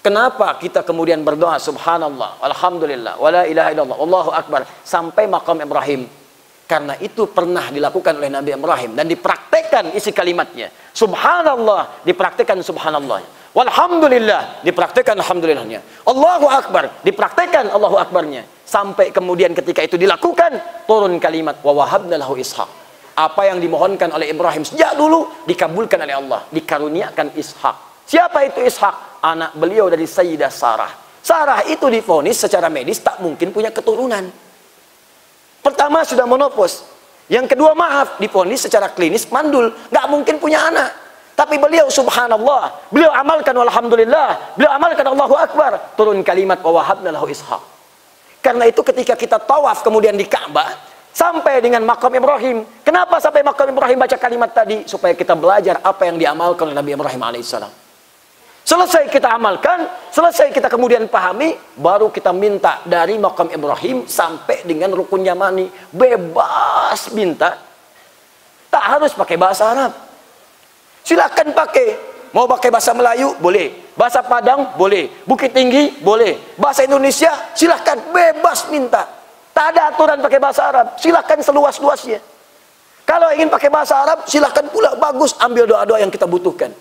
Kenapa kita kemudian berdoa subhanallah, alhamdulillah, wala ilaha illallah, Allahu akbar sampai maqam Ibrahim? Karena itu pernah dilakukan oleh Nabi Ibrahim dan dipraktekkan isi kalimatnya. Subhanallah dipraktekkan subhanallah. Walhamdulillah dipraktekkan alhamdulillahnya. Allahu akbar dipraktekkan Allahu akbarnya. Sampai kemudian ketika itu dilakukan, turun kalimat wa wahabna lahu Ishaq. Apa yang dimohonkan oleh Ibrahim sejak dulu dikabulkan oleh Allah, dikaruniakan Ishak. Siapa itu Ishak? Anak beliau dari Sayyidah Sarah. Sarah itu divonis secara medis tak mungkin punya keturunan. Pertama sudah menopause. Yang kedua maaf, divonis secara klinis mandul, nggak mungkin punya anak. Tapi beliau subhanallah, beliau amalkan alhamdulillah, beliau amalkan Allahu akbar, turun kalimat wa wahabna lahu Ishak. Karena itu ketika kita tawaf kemudian di Ka'bah sampai dengan maqam Ibrahim. Kenapa sampai maqam Ibrahim baca kalimat tadi? Supaya kita belajar apa yang diamalkan oleh Nabi Ibrahim alaihissalam. Selesai kita amalkan, selesai kita kemudian pahami, baru kita minta dari maqam Ibrahim sampai dengan rukun Yamani. Bebas minta. Tak harus pakai bahasa Arab. Silakan pakai. Mau pakai bahasa Melayu? Boleh. Bahasa Padang? Boleh. Bukit Tinggi? Boleh. Bahasa Indonesia? Silakan. Bebas minta. Tak ada aturan pakai bahasa Arab. Silakan seluas-luasnya. Kalau ingin pakai bahasa Arab, silakan pula. Bagus. Ambil doa-doa yang kita butuhkan.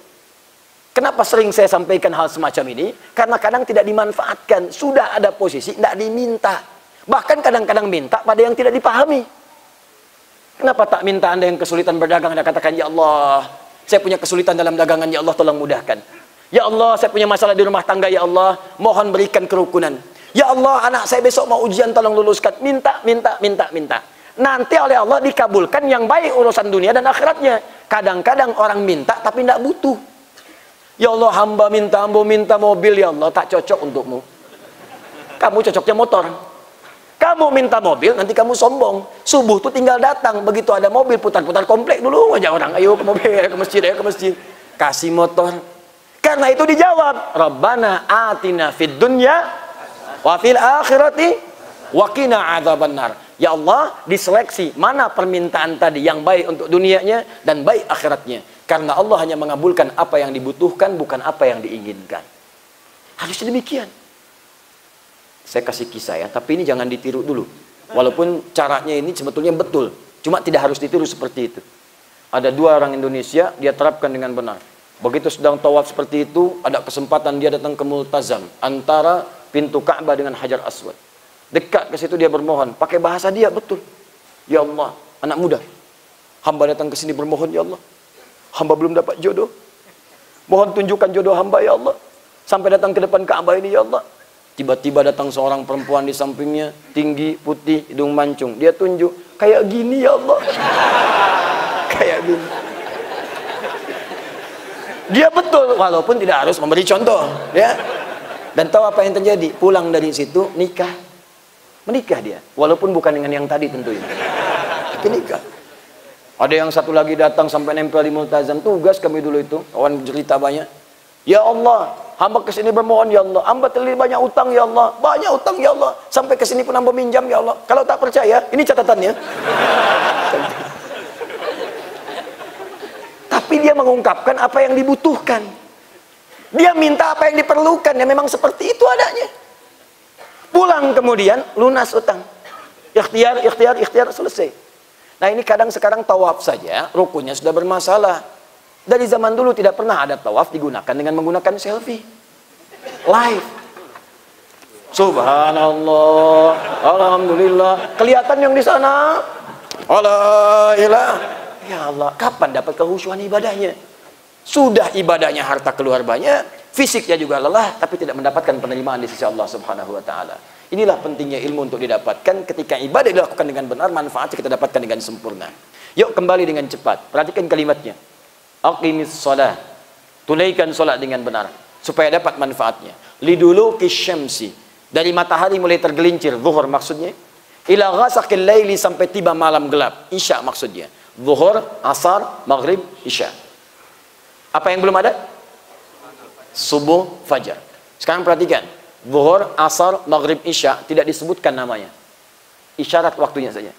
Kenapa sering saya sampaikan hal semacam ini? Karena kadang tidak dimanfaatkan. Sudah ada posisi, tidak diminta. Bahkan kadang-kadang minta pada yang tidak dipahami. Kenapa tak minta Anda yang kesulitan berdagang, Anda katakan, ya Allah, saya punya kesulitan dalam dagangan, ya Allah tolong mudahkan. Ya Allah, saya punya masalah di rumah tangga, ya Allah, mohon berikan kerukunan. Ya Allah, anak saya besok mau ujian, tolong luluskan. Minta. Nanti oleh Allah dikabulkan yang baik urusan dunia dan akhiratnya. Kadang-kadang orang minta tapi tidak butuh. Ya Allah, hamba minta mobil, ya Allah, tak cocok untukmu. Kamu cocoknya motor. kamu minta mobil, nanti kamu sombong. Subuh tuh tinggal datang, begitu ada mobil putar-putar komplek dulu aja orang, ayo ke mobil, ayo ke masjid, ayo ke masjid. Kasih motor. Karena itu dijawab, Rabbana atina fid dunya wa fil akhirati wa qina adzabannar. Ya Allah, diseleksi mana permintaan tadi yang baik untuk dunianya dan baik akhiratnya. Karena Allah hanya mengabulkan apa yang dibutuhkan, bukan apa yang diinginkan. Harusnya demikian. Saya kasih kisah ya, tapi ini jangan ditiru dulu. Walaupun caranya ini sebetulnya betul, cuma tidak harus ditiru seperti itu. Ada dua orang Indonesia, dia terapkan dengan benar. Begitu sedang tawaf seperti itu, ada kesempatan dia datang ke Multazam, antara pintu Ka'bah dengan Hajar Aswad. Dekat ke situ dia bermohon, pakai bahasa dia betul. Ya Allah, anak muda, hamba datang ke sini bermohon, ya Allah. Hamba belum dapat jodoh. Mohon tunjukkan jodoh hamba, ya Allah. Sampai datang ke depan Ka'bah ini, ya Allah. Tiba-tiba datang seorang perempuan di sampingnya, tinggi, putih, hidung mancung. Dia tunjuk, kayak gini ya Allah. Kayak gini. Dia betul, walaupun tidak harus memberi contoh. Ya. Dan tahu apa yang terjadi? Pulang dari situ, nikah. Menikah dia. Walaupun bukan dengan yang tadi tentunya. Tapi nikah. Ada yang satu lagi datang sampai nempel di Multazam. Tugas kami dulu itu, kawan cerita banyak. Ya Allah, hamba kesini bermohon ya Allah, hamba terlilit banyak utang ya Allah, banyak utang ya Allah, sampai kesini pun hamba minjam ya Allah. Kalau tak percaya, ini catatannya. Tapi dia mengungkapkan apa yang dibutuhkan. Dia minta apa yang diperlukan, ya memang seperti itu adanya. Pulang kemudian lunas utang. Ikhtiar, selesai. Nah ini kadang sekarang tawaf saja, rukunnya sudah bermasalah. Dari zaman dulu tidak pernah ada tawaf digunakan dengan menggunakan selfie. Live. Subhanallah. Alhamdulillah. Kelihatan yang di sana. Allah ilah. Ya Allah, kapan dapat kehusuan ibadahnya? Sudah ibadahnya harta keluar banyak, fisiknya juga lelah, tapi tidak mendapatkan penerimaan di sisi Allah Subhanahu wa taala. Inilah pentingnya ilmu untuk didapatkan. Ketika ibadah dilakukan dengan benar, manfaatnya kita dapatkan dengan sempurna. Yuk kembali dengan cepat. Perhatikan kalimatnya. Aqimis shalah, tunaikan salat dengan benar supaya dapat manfaatnya. Liduluki syamsi, dari matahari mulai tergelincir, zuhur maksudnya, ila ghasaqil laili, sampai tiba malam gelap, isya maksudnya. Zuhur, asar, maghrib, isya. Apa yang belum ada? Subuh, fajar. Sekarang perhatikan, zuhur, asar, maghrib, isya tidak disebutkan namanya. Isyarat waktunya saja.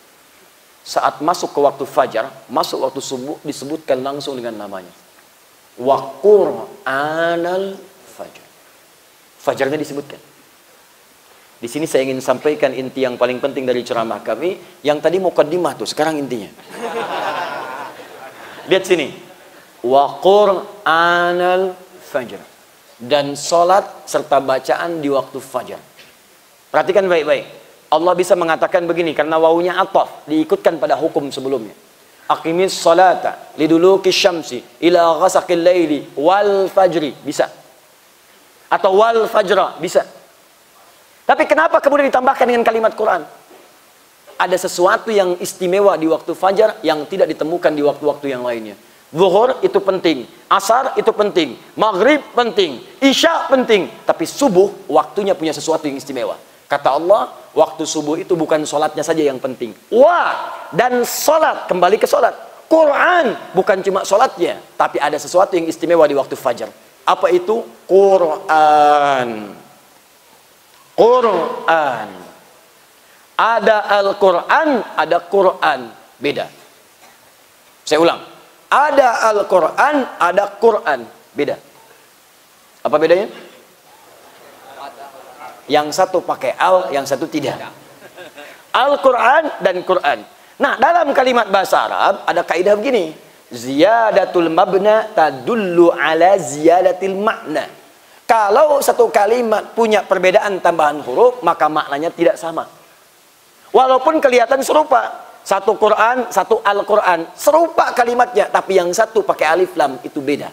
Saat masuk ke waktu fajar, masuk waktu subuh, disebutkan langsung dengan namanya. Wa Qur'anal fajar. Fajarnya disebutkan. Di sini saya ingin sampaikan inti yang paling penting dari ceramah kami. Yang tadi muqaddimah tuh, sekarang intinya. Lihat sini. Wa Qur'anal fajar. Dan salat serta bacaan di waktu fajar. Perhatikan baik-baik. Allah bisa mengatakan begini karena wawunya ataf, diikutkan pada hukum sebelumnya. Aqimis salata liduluki syamsi ila ghasaqil laili wal fajri, bisa. Atau wal fajra, bisa. Tapi kenapa kemudian ditambahkan dengan kalimat Quran? Ada sesuatu yang istimewa di waktu fajar yang tidak ditemukan di waktu-waktu yang lainnya. Zuhur itu penting, asar itu penting, maghrib penting, isya penting, tapi subuh waktunya punya sesuatu yang istimewa. Kata Allah, waktu subuh itu bukan sholatnya saja yang penting. Dan sholat, kembali ke sholat. Quran, bukan cuma sholatnya, tapi ada sesuatu yang istimewa di waktu fajar. Apa itu? Quran. Quran. Ada Al-Quran, ada Quran. Beda. Saya ulang. Ada Al-Quran, ada Quran. Beda. Apa bedanya? Yang satu pakai al, yang satu tidak. Al-Quran dan Quran. Nah, dalam kalimat bahasa Arab ada kaidah begini. Ziyadatul mabna tadullu ala ziyadatil makna. Kalau satu kalimat punya perbedaan tambahan huruf, maka maknanya tidak sama. Walaupun kelihatan serupa. Satu Quran, satu Al-Quran. Serupa kalimatnya, tapi yang satu pakai alif lam, itu beda.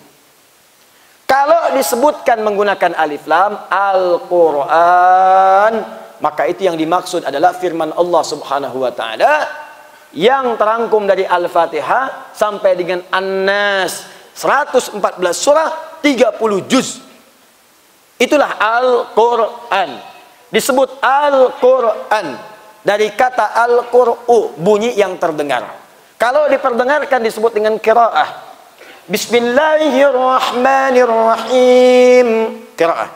Kalau disebutkan menggunakan alif lam, Al-Quran, maka itu yang dimaksud adalah firman Allah Subhanahu wa taala yang terangkum dari Al-Fatihah sampai dengan An-Nas, 114 surah, 30 juz. Itulah Al-Quran. Disebut Al-Quran. dari kata al-qur'u, bunyi yang terdengar. Kalau diperdengarkan disebut dengan qiraah. Bismillahirrahmanirrahim, qiraah.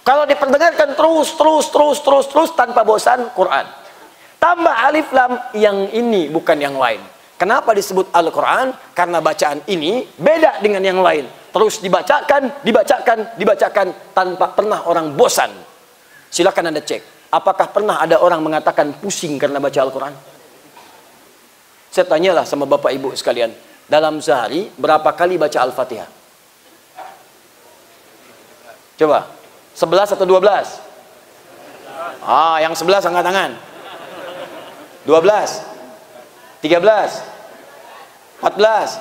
Kalau diperdengarkan terus tanpa bosan, Quran. Tambah alif lam, yang ini bukan yang lain. Kenapa disebut Al-Quran? Karena bacaan ini beda dengan yang lain. Terus dibacakan tanpa pernah orang bosan. Silakan Anda cek. Apakah pernah ada orang mengatakan pusing karena baca Al-Quran? Saya tanyalah sama Bapak Ibu sekalian. Dalam sehari berapa kali baca Al-Fatihah? Coba. 11 atau 12? Yang 11 angkat tangan. 12, 13, 14,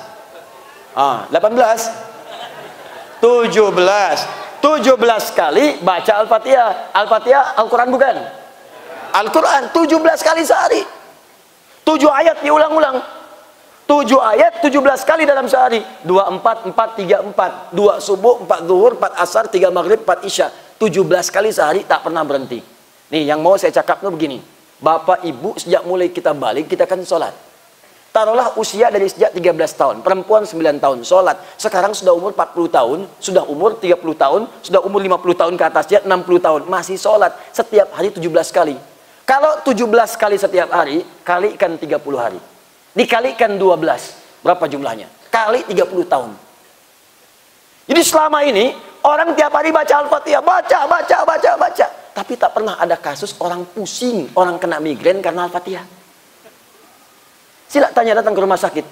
18, 17 kali baca Al-Fatihah. Al-Fatihah Al-Quran bukan? Al-Quran 17 kali sehari. 7 ayat diulang-ulang. 7 ayat 17 kali dalam sehari. 2, 4, 4, 3, 4. 2 subuh, 4 zuhur, 4 asar, 3 maghrib, 4 isya. 17 kali sehari, tak pernah berhenti. Nih yang mau saya cakap tuh begini. Bapak ibu sejak mulai kita balik kita kan sholat. Taruhlah usia dari sejak 13 tahun, perempuan 9 tahun sholat. Sekarang sudah umur 40 tahun, sudah umur 30 tahun, sudah umur 50 tahun ke atasnya, 60 tahun masih sholat setiap hari 17 kali. Kalau 17 kali setiap hari kalikan 30 hari, dikalikan 12, berapa jumlahnya? Kali 30 tahun. Jadi selama ini orang tiap hari baca Al-Fatihah, baca. Tapi tak pernah ada kasus orang pusing, orang kena migrain karena Al-Fatihah. Sila tanya datang ke rumah sakit.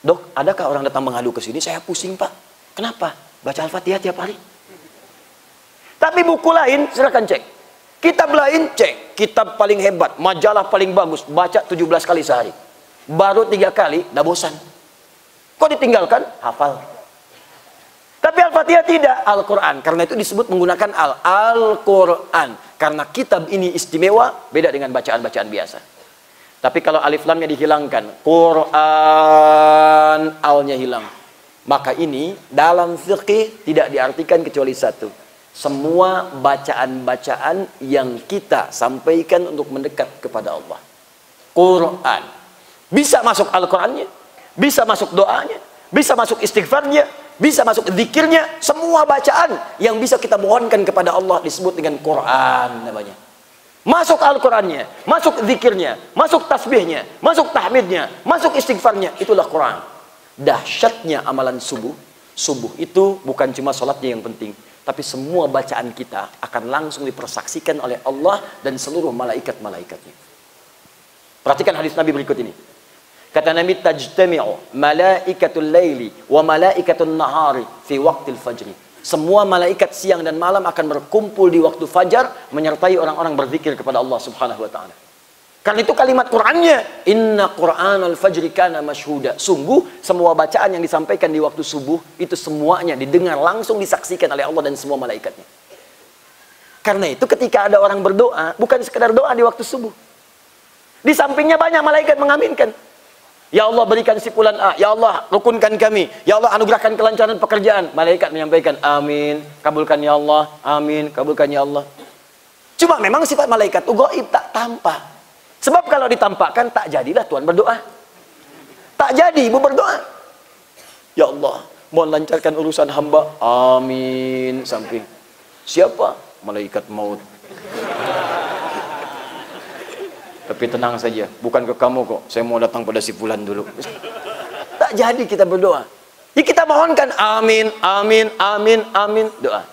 Dok, adakah orang datang mengadu ke sini? Saya pusing pak. Kenapa? Baca Al-Fatihah tiap hari. Tapi buku lain, silakan cek. Kitab lain, cek. Kitab paling hebat, majalah paling bagus, baca 17 kali sehari. Baru 3 kali, dah bosan. Kok ditinggalkan? Hafal. Tapi Al-Fatihah tidak, Al-Quran. Karena itu disebut menggunakan Al-Quran. Karena kitab ini istimewa, beda dengan bacaan-bacaan biasa. Tapi kalau alif lamnya dihilangkan, Quran, alnya hilang. Maka ini dalam fikih tidak diartikan kecuali satu. Semua bacaan-bacaan yang kita sampaikan untuk mendekat kepada Allah. Quran. Bisa masuk Al-Qurannya, bisa masuk doanya, bisa masuk istighfarnya, bisa masuk zikirnya. Semua bacaan yang bisa kita mohonkan kepada Allah disebut dengan Quran namanya. Masuk Al-Qurannya, masuk zikirnya, masuk tasbihnya, masuk tahmidnya, masuk istighfarnya, itulah Quran. Dahsyatnya amalan subuh. Subuh itu bukan cuma sholatnya yang penting, tapi semua bacaan kita akan langsung dipersaksikan oleh Allah dan seluruh malaikat-malaikatnya. Perhatikan hadis Nabi berikut ini. Kata Nabi, tajtami'u malaikatul laili wa malaikatul nahari fi waqtil fajri. Semua malaikat siang dan malam akan berkumpul di waktu fajar menyertai orang-orang berzikir kepada Allah Subhanahu wa taala. Karena itu kalimat Qur'annya, inna Qur'anal fajri kana masyhuda. Sungguh semua bacaan yang disampaikan di waktu subuh itu semuanya didengar langsung, disaksikan oleh Allah dan semua malaikatnya. Karena itu ketika ada orang berdoa, bukan sekedar doa di waktu subuh. Di sampingnya banyak malaikat mengaminkan. Ya Allah berikan si fulan A, ya Allah rukunkan kami, ya Allah anugerahkan kelancaran pekerjaan. Malaikat menyampaikan amin, kabulkan ya Allah, amin, kabulkan ya Allah. Cuma memang sifat malaikat itu gaib, tak tampak. Sebab kalau ditampakkan tak jadilah Tuhan berdoa. Tak jadi ibu berdoa. Ya Allah, mohon lancarkan urusan hamba. Amin. Samping. Siapa? Malaikat maut. Tapi tenang saja, bukan ke kamu kok. Saya mau datang pada si fulan dulu. Tak jadi kita berdoa. Jadi kita mohonkan amin, amin, amin, amin. Doa.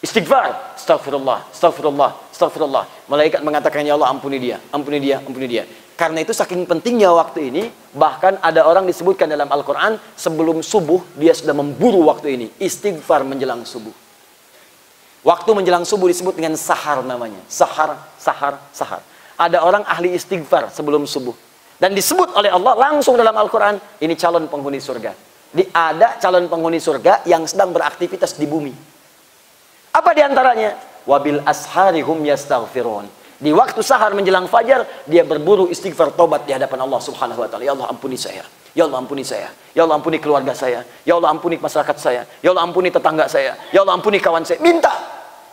Istighfar. Astagfirullah, astagfirullah, astagfirullah. Malaikat mengatakan ya Allah ampuni dia, ampuni dia, ampuni dia. Karena itu saking pentingnya waktu ini, bahkan ada orang disebutkan dalam Al-Quran, sebelum subuh dia sudah memburu waktu ini. Istighfar menjelang subuh. Waktu menjelang subuh disebut dengan sahar namanya. Sahar, sahar, sahar. Ada orang ahli istighfar sebelum subuh. Dan disebut oleh Allah langsung dalam Al-Quran, ini calon penghuni surga. Ada calon penghuni surga yang sedang beraktivitas di bumi. Apa diantaranya? Wabil asharihum yastaghfirun. Di waktu sahar menjelang fajar, dia berburu istighfar tobat di hadapan Allah Subhanahu wa taala. Ya Allah ampuni saya. Ya Allah ampuni saya. Ya Allah ampuni keluarga saya. Ya Allah ampuni masyarakat saya. Ya Allah ampuni tetangga saya. Ya Allah ampuni kawan saya. Minta.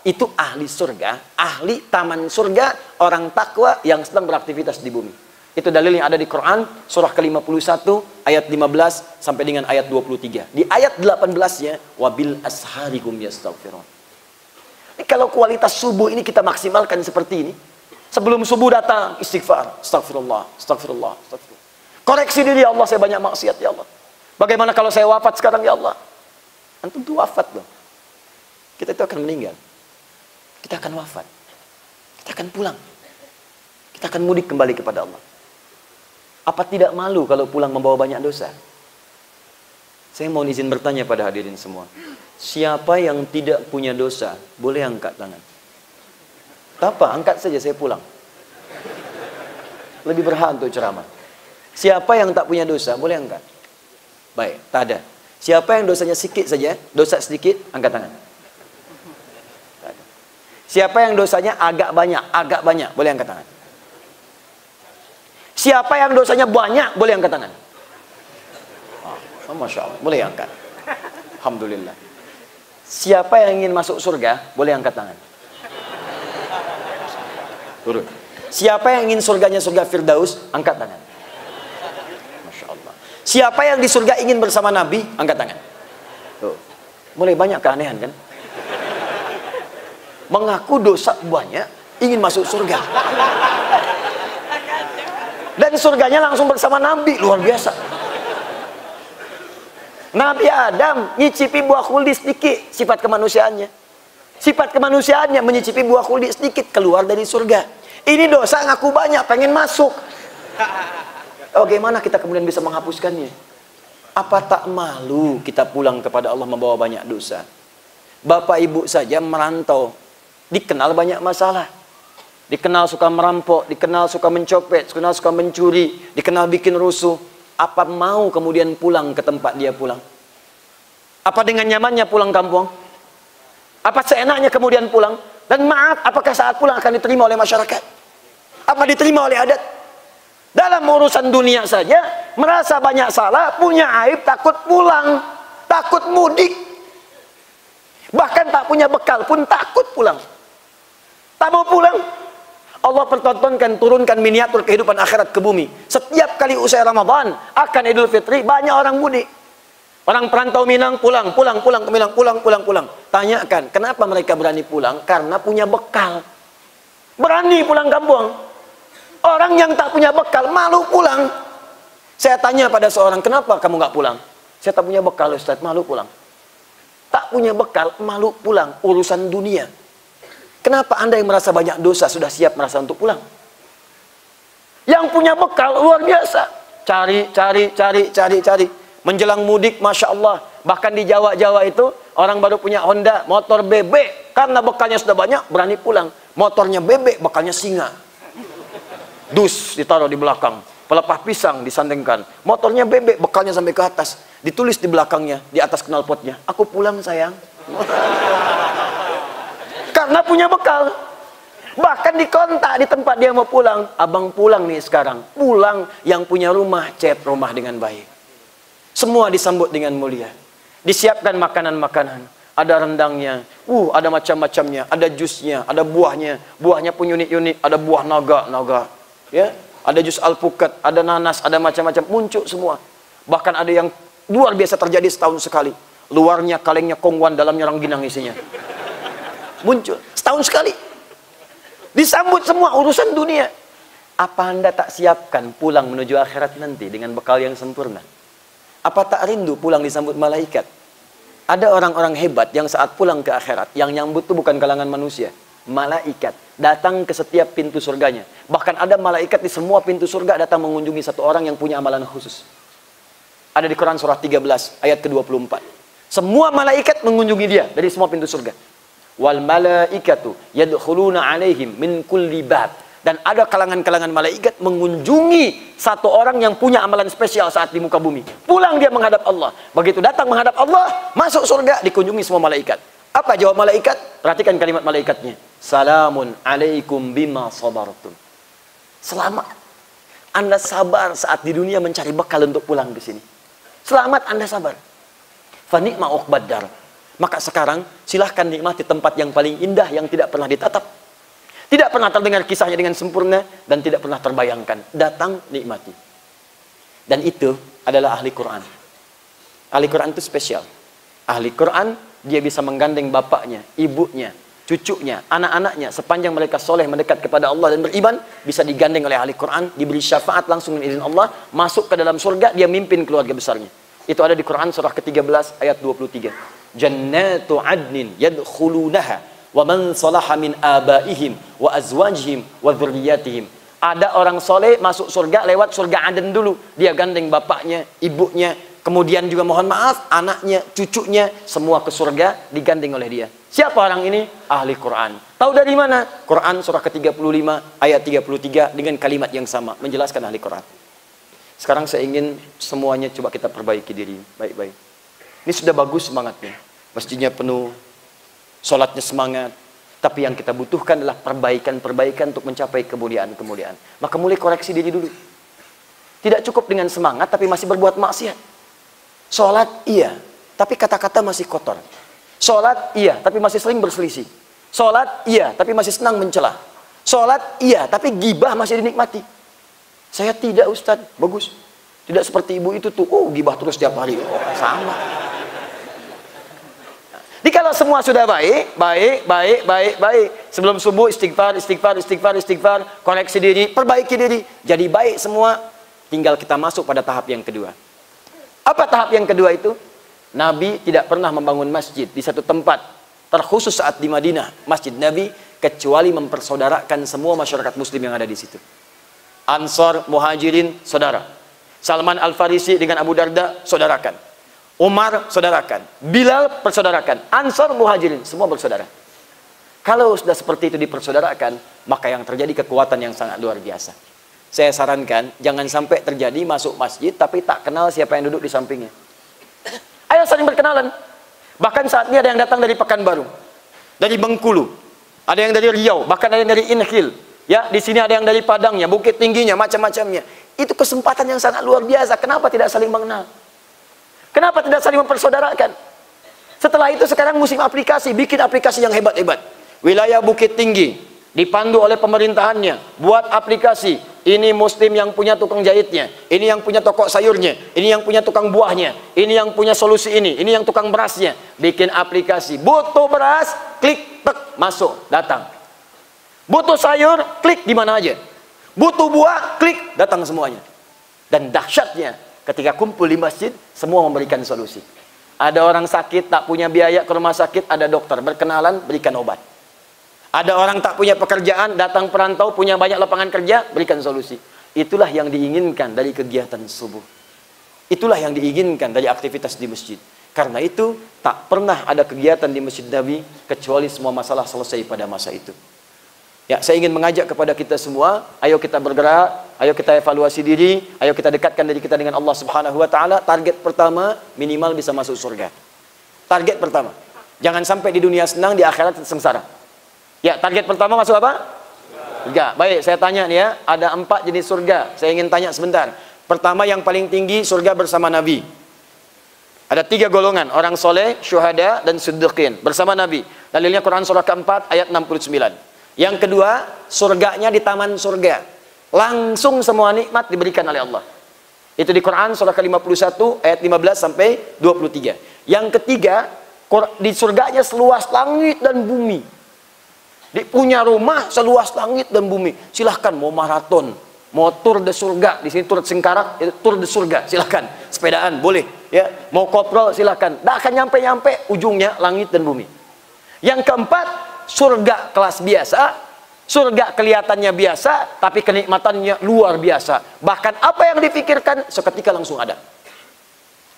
itu ahli surga, ahli taman surga, orang takwa yang sedang beraktivitas di bumi. Itu dalil yang ada di Quran, surah ke-51, ayat 15 sampai dengan ayat 23. Di ayat 18-nya, wabil asharikum yastaghfirun. Kalau kualitas subuh ini kita maksimalkan seperti ini, sebelum subuh datang, istighfar, astagfirullah, astagfirullah, astagfirullah. Koreksi diri, ya Allah, saya banyak maksiat, ya Allah. Bagaimana kalau saya wafat sekarang, ya Allah? Antum tuh wafat loh. Kita itu akan meninggal. Kita akan wafat. Kita akan pulang. Kita akan mudik kembali kepada Allah. Apa tidak malu kalau pulang membawa banyak dosa? Saya mau izin bertanya pada hadirin semua. Siapa yang tidak punya dosa, boleh angkat tangan. Apa? Angkat saja, saya pulang. Lebih berhak untuk ceramah. Siapa yang tak punya dosa, boleh angkat. Baik, tak ada. Siapa yang dosanya sedikit saja, dosa sedikit, angkat tangan. Tak ada. Siapa yang dosanya agak banyak, boleh angkat tangan. Siapa yang dosanya banyak, boleh angkat tangan. Oh, Masya Allah, boleh angkat. Alhamdulillah. Siapa yang ingin masuk surga, boleh angkat tangan. Turun. Siapa yang ingin surganya surga Firdaus, angkat tangan. Masya Allah. Siapa yang di surga ingin bersama Nabi, angkat tangan. Tuh. Mulai banyak keanehan kan? Mengaku dosa banyak, ingin masuk surga. Dan surganya langsung bersama Nabi, luar biasa. Nabi Adam nyicipi buah khuldi sedikit, sifat kemanusiaannya. Sifat kemanusiaannya menyicipi buah khuldi sedikit, keluar dari surga. Ini dosa ngaku banyak, pengen masuk. Bagaimana kita kemudian bisa menghapuskannya? Apa tak malu kita pulang kepada Allah membawa banyak dosa? Bapak ibu saja merantau, dikenal banyak masalah. Dikenal suka merampok, dikenal suka mencopet, dikenal suka mencuri, dikenal bikin rusuh. Apa mau kemudian pulang ke tempat dia pulang? Apa dengan nyamannya pulang kampung? Apa seenaknya kemudian pulang? Dan maaf, apakah saat pulang akan diterima oleh masyarakat? Apa diterima oleh adat? Dalam urusan dunia saja, merasa banyak salah, punya aib, takut pulang, takut mudik. Bahkan tak punya bekal pun takut pulang. Tak mau pulang. Allah pertontonkan, turunkan miniatur kehidupan akhirat ke bumi. Setiap kali usai Ramadan, akan Idul Fitri, banyak orang mudik. Orang perantau Minang pulang ke Minang, pulang. Tanyakan, kenapa mereka berani pulang? Karena punya bekal. Berani pulang kampung. Orang yang tak punya bekal, malu pulang. Saya tanya pada seorang, kenapa kamu nggak pulang? Saya tak punya bekal, Ustaz, malu pulang. Tak punya bekal, malu pulang. Urusan dunia. Kenapa Anda yang merasa banyak dosa sudah siap merasa untuk pulang? Yang punya bekal luar biasa. Cari. Menjelang mudik, Masya Allah. Bahkan di Jawa itu, orang baru punya Honda, motor bebek. Karena bekalnya sudah banyak, berani pulang. Motornya bebek, bekalnya singa. Dus ditaruh di belakang. Pelepah pisang disandingkan. Motornya bebek, bekalnya sampai ke atas. Ditulis di belakangnya, di atas knalpotnya. Aku pulang sayang. Karena punya bekal. Bahkan dikontak di tempat dia mau pulang. Abang pulang nih sekarang. Pulang, yang punya rumah, cat rumah dengan baik. Semua disambut dengan mulia. Disiapkan makanan-makanan. Ada rendangnya. Ada macam-macamnya. Ada jusnya, ada buahnya. Buahnya pun unik-unik. Ada buah naga. Ya, ada jus alpukat, ada nanas, ada macam-macam. Muncul semua. Bahkan ada yang luar biasa terjadi setahun sekali. Luarnya kalengnya kongwan, dalamnya rangginang isinya. Muncul setahun sekali, disambut semua urusan dunia. Apa Anda tak siapkan pulang menuju akhirat nanti dengan bekal yang sempurna? Apa tak rindu pulang disambut malaikat? Ada orang-orang hebat yang saat pulang ke akhirat, yang nyambut itu bukan kalangan manusia, malaikat datang ke setiap pintu surganya. Bahkan ada malaikat di semua pintu surga datang mengunjungi satu orang yang punya amalan khusus. Ada di Quran surah 13 ayat ke-24. Semua malaikat mengunjungi dia dari semua pintu surga. Wal malaikatu yadkhuluna alaihim min kulli bab. Dan ada kalangan-kalangan malaikat mengunjungi satu orang yang punya amalan spesial saat di muka bumi. Pulang dia menghadap Allah. Begitu datang menghadap Allah, masuk surga, dikunjungi semua malaikat. Apa jawab malaikat? Perhatikan kalimat malaikatnya. Salamun alaikum bima sabartum. Selamat. Anda sabar saat di dunia mencari bekal untuk pulang ke sini. Selamat Anda sabar. Fa ni'ma uqbad dar. Maka sekarang silahkan nikmati tempat yang paling indah yang tidak pernah ditatap, tidak pernah terdengar kisahnya dengan sempurna, dan tidak pernah terbayangkan. Datang, nikmati. Dan itu adalah ahli Quran. Ahli Quran itu spesial. Ahli Quran, dia bisa menggandeng bapaknya, ibunya, cucunya, anak-anaknya, sepanjang mereka soleh mendekat kepada Allah dan beriman, bisa digandeng oleh ahli Quran, diberi syafaat langsung dengan izin Allah, masuk ke dalam surga, dia mimpin keluarga besarnya. Itu ada di Quran surah ke-13 ayat 23. Jannatu adnin yadkhulunaha wa man salaha min abaihim wa azwajihim wa dzurriyyatihim. Ada orang soleh masuk surga lewat surga Aden dulu. Dia gandeng bapaknya, ibunya, kemudian juga mohon maaf, anaknya, cucunya, semua ke surga digandeng oleh dia. Siapa orang ini? Ahli Quran. Tahu dari mana? Quran surah ke-35 ayat 33 dengan kalimat yang sama menjelaskan ahli Quran. Sekarang saya ingin semuanya coba kita perbaiki diri baik-baik. Ini sudah bagus semangatnya. Masjidnya penuh, sholatnya semangat. Tapi yang kita butuhkan adalah perbaikan-perbaikan untuk mencapai kemuliaan-kemuliaan. Maka mulai koreksi diri dulu. Tidak cukup dengan semangat tapi masih berbuat maksiat. Sholat iya, tapi kata-kata masih kotor. Sholat iya, tapi masih sering berselisih. Sholat iya, tapi masih senang mencela. Sholat iya, tapi gibah masih dinikmati. Saya tidak, Ustadz. Bagus. Tidak seperti ibu itu tuh, gibah terus tiap hari. Sama. Jadi kalau semua sudah baik, sebelum subuh istighfar, koreksi diri, perbaiki diri, jadi baik semua, tinggal kita masuk pada tahap yang kedua. Apa tahap yang kedua itu? Nabi tidak pernah membangun masjid di satu tempat, terkhusus saat di Madinah, masjid Nabi, kecuali mempersaudarakan semua masyarakat muslim yang ada di situ. Ansar, Muhajirin, saudara. Salman Al-Farisi dengan Abu Darda, saudarakan. Umar saudarakan, Bilal persaudarakan, Ansar, Muhajirin semua bersaudara. Kalau sudah seperti itu dipersaudarakan, maka yang terjadi kekuatan yang sangat luar biasa. Saya sarankan jangan sampai terjadi masuk masjid tapi tak kenal siapa yang duduk di sampingnya. Ayo saling berkenalan. Bahkan saat ini ada yang datang dari Pekanbaru, dari Bengkulu, ada yang dari Riau, bahkan ada yang dari Inhil. Ya, di sini ada yang dari Padangnya, Bukit Tingginya, macam-macamnya. Itu kesempatan yang sangat luar biasa. Kenapa tidak saling mengenal? Kenapa tidak saling mempersaudarakan? Setelah itu sekarang musim aplikasi, bikin aplikasi yang hebat-hebat. Wilayah Bukit Tinggi, dipandu oleh pemerintahannya, buat aplikasi. Ini muslim yang punya tukang jahitnya, ini yang punya toko sayurnya, ini yang punya tukang buahnya, ini yang punya solusi ini yang tukang berasnya. Bikin aplikasi, butuh beras, klik, tek, masuk, datang. Butuh sayur, klik di mana aja. Butuh buah, klik, datang semuanya. Dan dahsyatnya, ketika kumpul di masjid, semua memberikan solusi. Ada orang sakit, tak punya biaya ke rumah sakit, ada dokter, berkenalan, berikan obat. Ada orang tak punya pekerjaan, datang perantau, punya banyak lapangan kerja, berikan solusi. Itulah yang diinginkan dari kegiatan subuh. Itulah yang diinginkan dari aktivitas di masjid. Karena itu, tak pernah ada kegiatan di Masjid Nabi, kecuali semua masalah selesai pada masa itu. Ya, saya ingin mengajak kepada kita semua, ayo kita bergerak, ayo kita evaluasi diri, ayo kita dekatkan diri kita dengan Allah Subhanahu wa taala. Target pertama, minimal bisa masuk surga. Target pertama. Jangan sampai di dunia senang, di akhirat sengsara. Ya, target pertama masuk apa? Surga. Baik, saya tanya nih ya, ada 4 jenis surga. Saya ingin tanya sebentar. Pertama, yang paling tinggi surga bersama Nabi. Ada 3 golongan, orang soleh, syuhada, dan siddiqin bersama Nabi. Dalilnya Quran surah ke-4 ayat 69. Yang kedua, surganya di taman surga. Langsung semua nikmat diberikan oleh Allah. Itu di Quran surah ke-51 ayat 15 sampai 23. Yang ketiga, di surganya seluas langit dan bumi. Punya rumah seluas langit dan bumi. Silahkan mau maraton, mau tur de surga. Di sini tur Singkarak, tur de surga. Silahkan. Sepedaan boleh. Ya, mau koprol silahkan. Tidak akan nyampe-nyampe ujungnya langit dan bumi. Yang keempat, surga kelas biasa, surga kelihatannya biasa, tapi kenikmatannya luar biasa. Bahkan apa yang difikirkan seketika langsung ada.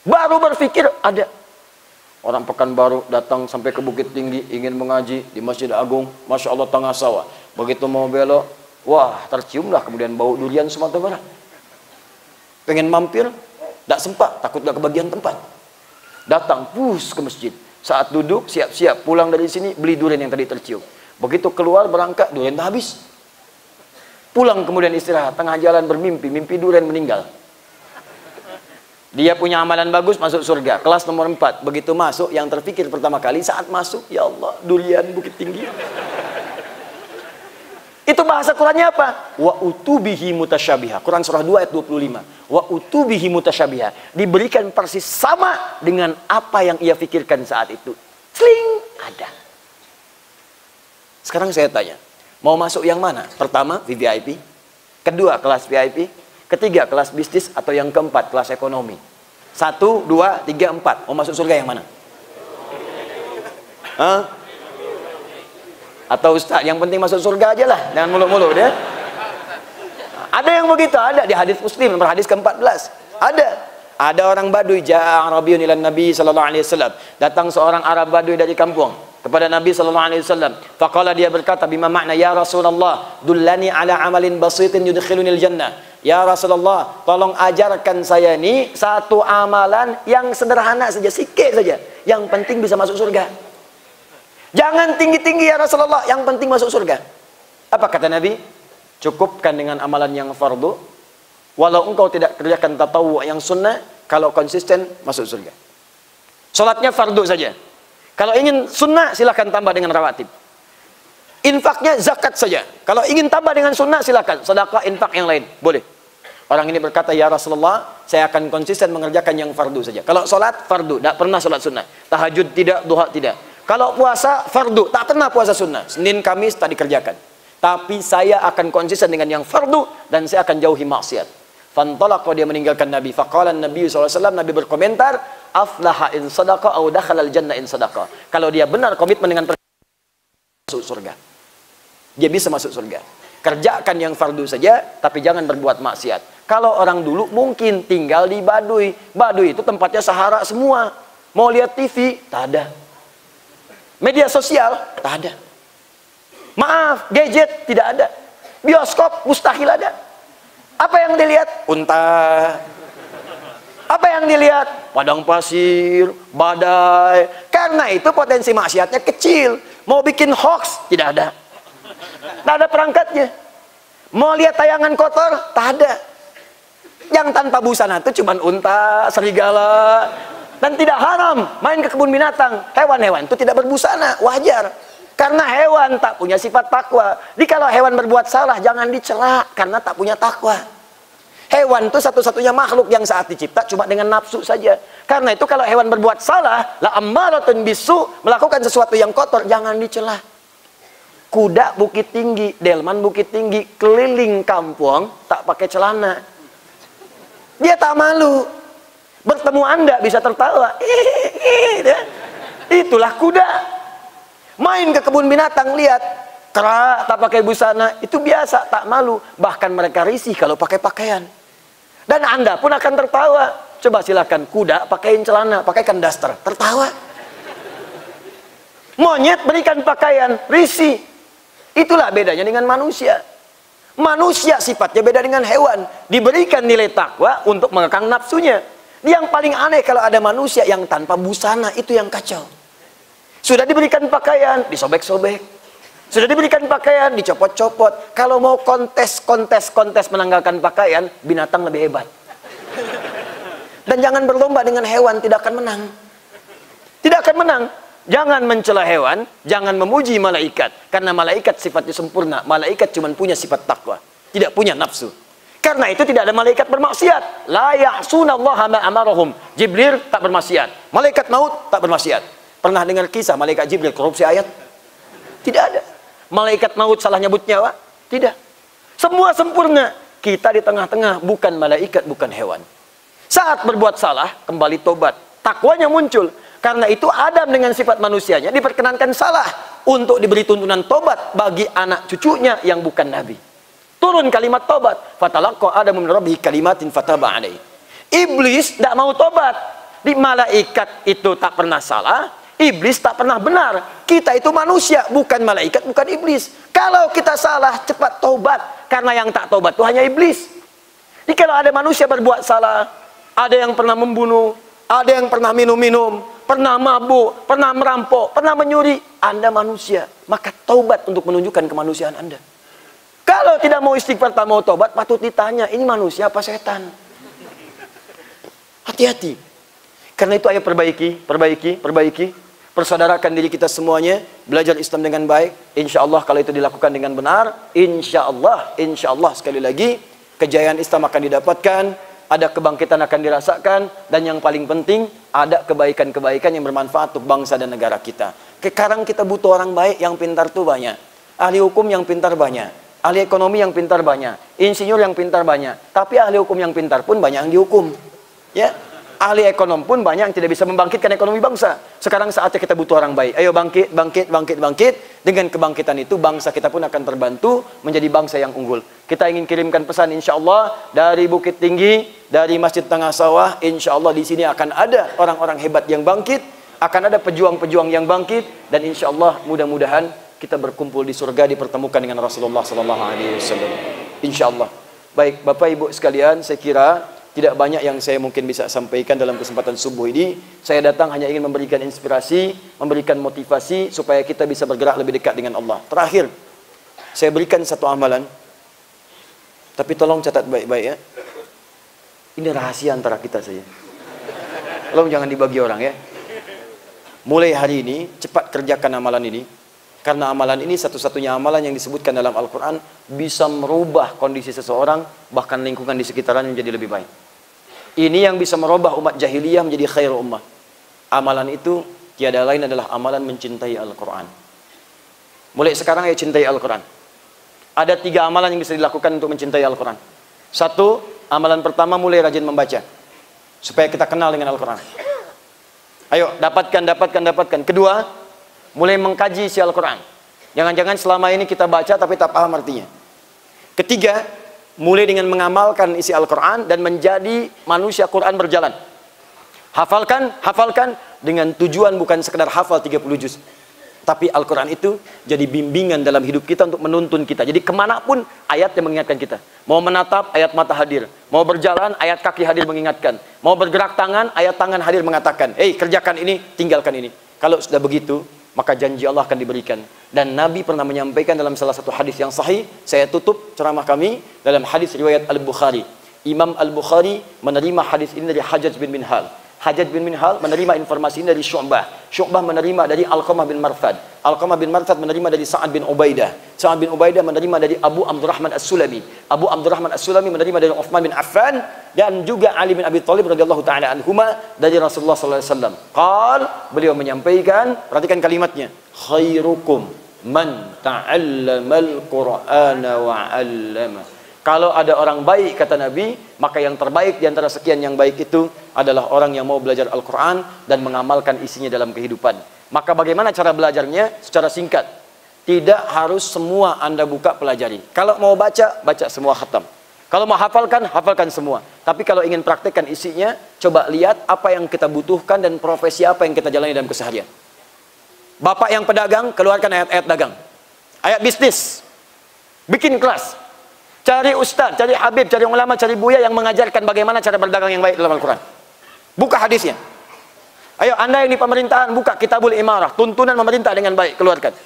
Baru berpikir ada. Orang Pekanbaru datang sampai ke Bukit Tinggi, ingin mengaji di Masjid Agung, Masya Allah tengah sawah. Begitu mau belok, wah terciumlah kemudian bau durian Sumatera Barat. Pengen mampir, tidak sempat, takut gak kebagian tempat. Datang, pus ke masjid. Saat duduk, siap-siap pulang dari sini, beli durian yang tadi tercium. Begitu keluar berangkat, durian tak habis. Pulang kemudian istirahat, tengah jalan bermimpi, mimpi durian meninggal. Dia punya amalan bagus, masuk surga. Kelas nomor 4. Begitu masuk, yang terpikir pertama kali saat masuk, ya Allah, durian Bukit Tinggi. Itu bahasa Qurannya apa? Wa utubihi mutasyabiha. Quran surah 2 ayat 25. Wa utubihi mutasyabiha. Diberikan persis sama dengan apa yang ia pikirkan saat itu. Sling, ada. Sekarang saya tanya, mau masuk yang mana? Pertama, VVIP. Kedua, kelas VIP. Ketiga, kelas bisnis. Atau yang keempat, kelas ekonomi. 1, 2, 3, 4. Mau masuk surga yang mana? Hah? Atau Ustaz, yang penting masuk surga aja lah. Jangan mulu-mulu ya. Ada yang begitu, ada di hadis Muslim, nomor hadis ke-14. Ada orang Baduy, ja'a Arabiyun ilan Nabi sallallahu alaihi wasallam. Datang seorang Arab Baduy dari kampung kepada Nabi sallallahu alaihi wasallam. Faqala, dia berkata, bima makna ya Rasulullah, dullani ala amalin basitin yudkhilunil jannah. Ya Rasulullah, tolong ajarkan saya ini satu amalan yang sederhana saja, sikit saja, yang penting bisa masuk surga. Jangan tinggi-tinggi ya Rasulullah, yang penting masuk surga. Apa kata Nabi? Cukupkan dengan amalan yang fardu. Walau engkau tidak kerjakan tatawwu yang sunnah, kalau konsisten masuk surga. Salatnya fardu saja. Kalau ingin sunnah, silakan tambah dengan rawatib. Infaknya zakat saja. Kalau ingin tambah dengan sunnah, silakan sedekah, infak yang lain, boleh. Orang ini berkata, ya Rasulullah, saya akan konsisten mengerjakan yang fardu saja. Kalau sholat, fardu, tidak pernah sholat sunnah. Tahajud tidak, duha tidak. Kalau puasa, fardu, tak pernah puasa sunnah. Senin, Kamis, tak dikerjakan. Tapi saya akan konsisten dengan yang fardu, dan saya akan jauhi maksiat. Fantalaqa, dia meninggalkan Nabi. Faqala Nabi SAW, Nabi berkomentar, aflaha in sadaqa, au dakhalal jannah in sadaqa. Kalau dia benar komitmen dengan masuk surga, dia bisa masuk surga. Kerjakan yang fardu saja, tapi jangan berbuat maksiat. Kalau orang dulu mungkin tinggal di Baduy. Baduy itu tempatnya Sahara semua. Mau lihat TV, tak ada. Media sosial, tak ada. Maaf, gadget tidak ada. Bioskop mustahil ada. Apa yang dilihat? Unta. Apa yang dilihat? Padang pasir, badai. Karena itu potensi maksiatnya kecil. Mau bikin hoax, tidak ada. Tak ada perangkatnya. Mau lihat tayangan kotor, tak ada. Yang tanpa busana itu cuma unta, serigala. Dan tidak haram main ke kebun binatang. Hewan-hewan itu tidak berbusana, wajar. Karena hewan tak punya sifat takwa. Jadi kalau hewan berbuat salah, jangan dicela karena tak punya takwa. Hewan itu satu-satunya makhluk yang saat dicipta cuma dengan nafsu saja. Karena itu kalau hewan berbuat salah, la ammaratun bisu, melakukan sesuatu yang kotor, jangan dicela. Kuda Bukit Tinggi, delman Bukit Tinggi, keliling kampung tak pakai celana. Dia tak malu. Bertemu Anda bisa tertawa. Itulah kuda. Main ke kebun binatang, lihat kera tak pakai busana, itu biasa, tak malu. Bahkan mereka risih kalau pakai pakaian. Dan Anda pun akan tertawa. Coba silakan kuda pakaiin celana, pakaikan daster, tertawa. Monyet berikan pakaian, risih. Itulah bedanya dengan manusia. Manusia sifatnya beda dengan hewan. Diberikan nilai takwa untuk mengekang nafsunya. Yang paling aneh kalau ada manusia yang tanpa busana, itu yang kacau. Sudah diberikan pakaian, disobek-sobek. Sudah diberikan pakaian, dicopot-copot. Kalau mau kontes menanggalkan pakaian, binatang lebih hebat. Dan jangan berlomba dengan hewan, tidak akan menang. Tidak akan menang. Jangan mencela hewan, jangan memuji malaikat. Karena malaikat sifatnya sempurna. Malaikat cuma punya sifat takwa, tidak punya nafsu. Karena itu tidak ada malaikat bermaksiat. La ya'sunallaha ma amarahum. Jibril tak bermaksiat. Malaikat maut tak bermaksiat. Pernah dengar kisah malaikat Jibril korupsi ayat? Tidak ada. Malaikat maut salah nyebut nyawa? Tidak. Semua sempurna. Kita di tengah-tengah, bukan malaikat, bukan hewan. Saat berbuat salah, kembali tobat. Takwanya muncul. Karena itu Adam dengan sifat manusianya diperkenankan salah untuk diberi tuntunan tobat bagi anak cucunya yang bukan nabi. Turun kalimat tobat. Fatalaqa Adamu min rabbihi kalimatin fataba alaihi. Iblis tidak mau tobat. Di malaikat itu tak pernah salah, iblis tak pernah benar. Kita itu manusia, bukan malaikat, bukan iblis. Kalau kita salah, cepat tobat. Karena yang tak tobat itu hanya iblis. Jadi kalau ada manusia berbuat salah, ada yang pernah membunuh, ada yang pernah minum-minum, pernah mabuk, pernah merampok, pernah menyuri, Anda manusia. Maka taubat untuk menunjukkan kemanusiaan Anda. Kalau tidak mau istighfar, tak mau tobat, patut ditanya, ini manusia apa setan? Hati-hati. Karena itu ayo perbaiki. Persaudarakan diri kita semuanya, belajar Islam dengan baik. Insya Allah kalau itu dilakukan dengan benar, insya Allah sekali lagi, kejayaan Islam akan didapatkan, ada kebangkitan akan dirasakan, dan yang paling penting, ada kebaikan-kebaikan yang bermanfaat untuk bangsa dan negara kita. Sekarang kita butuh orang baik yang pintar tuh banyak. Ahli hukum yang pintar banyak. Ahli ekonomi yang pintar banyak. Insinyur yang pintar banyak. Tapi ahli hukum yang pintar pun banyak yang dihukum. Ya. Ahli ekonom pun banyak yang tidak bisa membangkitkan ekonomi bangsa. Sekarang saatnya kita butuh orang baik. Ayo bangkit. Dengan kebangkitan itu bangsa kita pun akan terbantu menjadi bangsa yang unggul. Kita ingin kirimkan pesan insya Allah dari Bukit Tinggi, dari Masjid Tengah Sawah. Insya Allah di sini akan ada orang-orang hebat yang bangkit, akan ada pejuang-pejuang yang bangkit, dan insya Allah mudah-mudahan kita berkumpul di surga, dipertemukan dengan Rasulullah SAW. Insya Allah. Baik, Bapak Ibu sekalian, saya kira tidak banyak yang saya mungkin bisa sampaikan dalam kesempatan subuh ini. Saya datang hanya ingin memberikan inspirasi, memberikan motivasi supaya kita bisa bergerak lebih dekat dengan Allah. Terakhir, saya berikan satu amalan. Tapi tolong catat baik-baik ya. Ini rahasia antara kita saja. Tolong jangan dibagi orang ya. Mulai hari ini, cepat kerjakan amalan ini. Karena amalan ini satu-satunya amalan yang disebutkan dalam Al-Quran bisa merubah kondisi seseorang, bahkan lingkungan di sekitarnya menjadi lebih baik. Ini yang bisa merubah umat jahiliyah menjadi khairu ummah. Amalan itu tiada lain adalah amalan mencintai Al-Quran. Mulai sekarang ya cintai Al-Quran. Ada 3 amalan yang bisa dilakukan untuk mencintai Al-Quran. 1, amalan pertama mulai rajin membaca. Supaya kita kenal dengan Al-Quran. Ayo, dapatkan. Kedua, mulai mengkaji isi Al-Quran. Jangan-jangan selama ini kita baca tapi tak paham artinya. Ketiga, mulai dengan mengamalkan isi Al-Quran dan menjadi manusia Quran berjalan. Hafalkan dengan tujuan bukan sekedar hafal 30 juz. Tapi Al-Quran itu jadi bimbingan dalam hidup kita untuk menuntun kita. Jadi kemanapun ayatnya mengingatkan kita. Mau menatap, ayat mata hadir. Mau berjalan, ayat kaki hadir mengingatkan. Mau bergerak tangan, ayat tangan hadir mengatakan, kerjakan ini, tinggalkan ini. Kalau sudah begitu, maka janji Allah akan diberikan. Dan Nabi pernah menyampaikan dalam salah satu hadis yang sahih. Saya tutup ceramah kami dalam hadis riwayat Al-Bukhari. Imam Al-Bukhari menerima hadis ini dari Hajjaj bin Minhal. Hajjaj bin Minhal menerima informasi ini dari Syu'bah. Syu'bah menerima dari Alqamah bin Marthad. Alqamah bin Marthad menerima dari Sa'ad bin Ubaidah. Sa'ad bin Ubaidah menerima dari Abu Abdurrahman As-Sulami. Abu Abdurrahman As-Sulami menerima dari Uthman bin Affan dan juga Ali bin Abi Thalib radhiyallahu taala anhuma dari Rasulullah sallallahu alaihi wasallam. Beliau menyampaikan, perhatikan kalimatnya, khairukum man ta'allamal Qur'ana wa 'allama. Kalau ada orang baik, kata Nabi, maka yang terbaik di antara sekian yang baik itu adalah orang yang mau belajar Al-Quran dan mengamalkan isinya dalam kehidupan. Maka bagaimana cara belajarnya? Secara singkat. Tidak harus semua Anda buka pelajari. Kalau mau baca, baca semua khatam. Kalau mau hafalkan, hafalkan semua. Tapi kalau ingin praktekkan isinya, coba lihat apa yang kita butuhkan dan profesi apa yang kita jalani dalam keseharian. Bapak yang pedagang, keluarkan ayat-ayat dagang. Ayat bisnis. Bikin kelas. Cari ustaz, cari habib, cari ulama, cari buya yang mengajarkan bagaimana cara berdagang yang baik dalam Al-Quran. Buka hadisnya. Ayo, Anda yang di pemerintahan, buka Kitabul Imarah, tuntunan pemerintah dengan baik, keluarkan.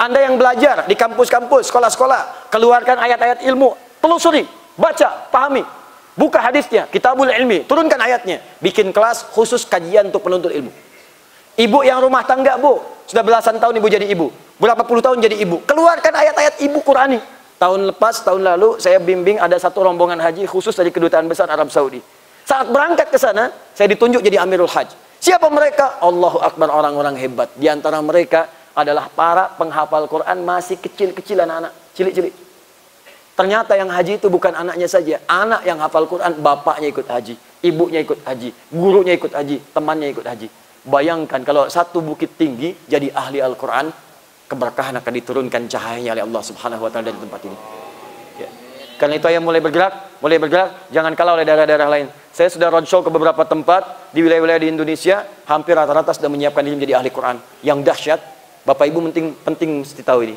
Anda yang belajar di kampus-kampus, sekolah-sekolah, keluarkan ayat-ayat ilmu, telusuri, baca, pahami. Buka hadisnya, Kitabul Ilmi, turunkan ayatnya. Bikin kelas khusus kajian untuk penuntut ilmu. Ibu yang rumah tangga, Bu, sudah belasan tahun ibu jadi ibu. Berapa puluh tahun jadi ibu. Keluarkan ayat-ayat ibu Qurani. Tahun lalu saya bimbing ada satu rombongan haji khusus dari Kedutaan Besar Arab Saudi. Saat berangkat ke sana, saya ditunjuk jadi Amirul Hajj. Siapa mereka? Allahu Akbar, orang-orang hebat. Di antara mereka adalah para penghafal Quran masih kecil-kecil, anak-anak, cilik-cilik. Ternyata yang haji itu bukan anaknya saja. Anak yang hafal Quran, bapaknya ikut haji, ibunya ikut haji, gurunya ikut haji, temannya ikut haji. Bayangkan kalau satu Bukit Tinggi jadi ahli Al-Quran, keberkahan akan diturunkan cahayanya oleh Allah Subhanahu wa taala dari tempat ini. Ya. Karena itu ayo mulai bergerak, jangan kalah oleh daerah-daerah lain. Saya sudah roadshow ke beberapa tempat di wilayah-wilayah di Indonesia, hampir rata-rata sudah menyiapkan diri menjadi ahli Quran. Yang dahsyat, Bapak Ibu penting mesti tahu ini.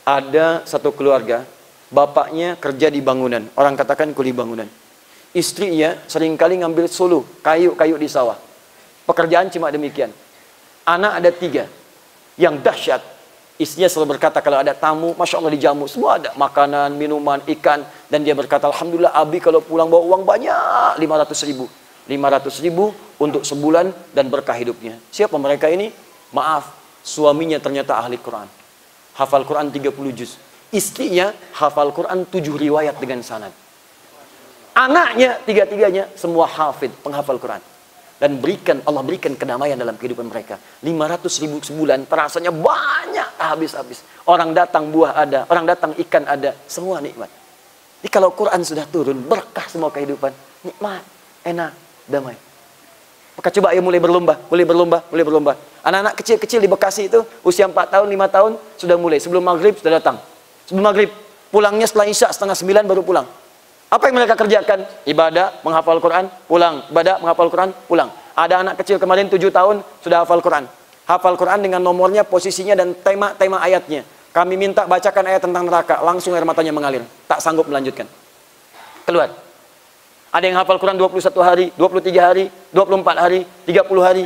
Ada satu keluarga, bapaknya kerja di bangunan, orang katakan kuli bangunan. Istrinya seringkali ngambil suluh, kayu-kayu di sawah. Pekerjaan cuma demikian. Anak ada 3. Yang dahsyat, istrinya selalu berkata kalau ada tamu, Masya Allah dijamu, semua ada makanan, minuman, ikan, dan dia berkata, Alhamdulillah Abi kalau pulang bawa uang banyak, 500.000. 500.000 untuk sebulan dan berkah hidupnya. Siapa mereka ini? Maaf, suaminya ternyata ahli Quran. Hafal Quran 30 juz. Istrinya hafal Quran 7 riwayat dengan sanad. Anaknya tiga-tiganya semua hafid, penghafal Quran. Dan Allah berikan kedamaian dalam kehidupan mereka. 500.000 sebulan, terasanya banyak habis-habis. Orang datang buah ada, orang datang ikan ada, semua nikmat. Jadi kalau Quran sudah turun, berkah semua kehidupan. Nikmat, enak, damai. Maka coba ayo mulai berlomba. Anak-anak kecil-kecil di Bekasi itu, usia 4 tahun, 5 tahun, sudah mulai. Sebelum maghrib sudah datang. Sebelum maghrib, pulangnya setelah Isya, 8:30 baru pulang. Apa yang mereka kerjakan? Ibadah, menghafal Quran, pulang. Ibadah, menghafal Quran, pulang. Ada anak kecil kemarin 7 tahun, sudah hafal Quran. Hafal Quran dengan nomornya, posisinya, dan tema ayatnya. Kami minta bacakan ayat tentang neraka, langsung air matanya mengalir. Tak sanggup melanjutkan. Keluar. Ada yang hafal Quran 21 hari, 23 hari, 24 hari, 30 hari.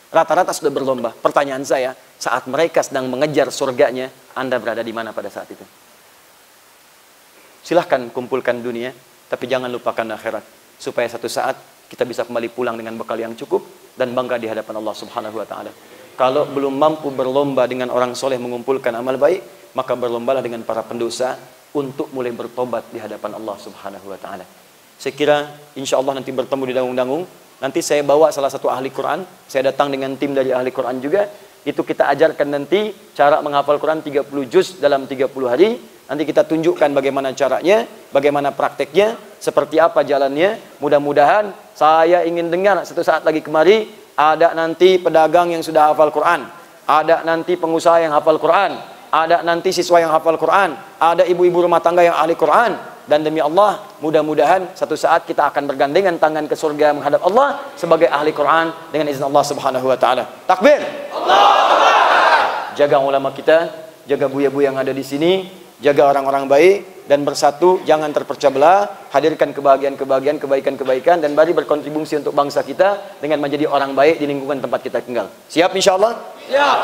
Rata-rata sudah berlomba. Pertanyaan saya, saat mereka sedang mengejar surganya, Anda berada di mana pada saat itu? Silahkan kumpulkan dunia, tapi jangan lupakan akhirat. Supaya satu saat kita bisa kembali pulang dengan bekal yang cukup dan bangga di hadapan Allah Subhanahu wa Ta'ala. Kalau belum mampu berlomba dengan orang soleh mengumpulkan amal baik, maka berlombalah dengan para pendosa untuk mulai bertobat di hadapan Allah Subhanahu wa Ta'ala. Saya kira insya Allah nanti bertemu di Dangung-Dangung. Nanti saya bawa salah satu ahli Quran. Saya datang dengan tim dari ahli Quran juga. Itu kita ajarkan nanti cara menghafal Quran 30 juz dalam 30 hari. Nanti kita tunjukkan bagaimana caranya, bagaimana prakteknya, seperti apa jalannya. Mudah-mudahan saya ingin dengar satu saat lagi kemari, ada nanti pedagang yang sudah hafal Quran, ada nanti pengusaha yang hafal Quran, ada nanti siswa yang hafal Quran, ada ibu-ibu rumah tangga yang ahli Quran. Dan demi Allah, mudah-mudahan satu saat kita akan bergandengan tangan ke surga menghadap Allah sebagai ahli Quran dengan izin Allah Subhanahu wa Ta'ala. Takbir! Allah! Jaga ulama kita, jaga buya-buya yang ada di sini, jaga orang-orang baik, dan bersatu, jangan terpecah belah. Hadirkan kebahagiaan-kebahagiaan, kebaikan-kebaikan, dan mari berkontribusi untuk bangsa kita dengan menjadi orang baik di lingkungan tempat kita tinggal. Siap insya Allah? Siap!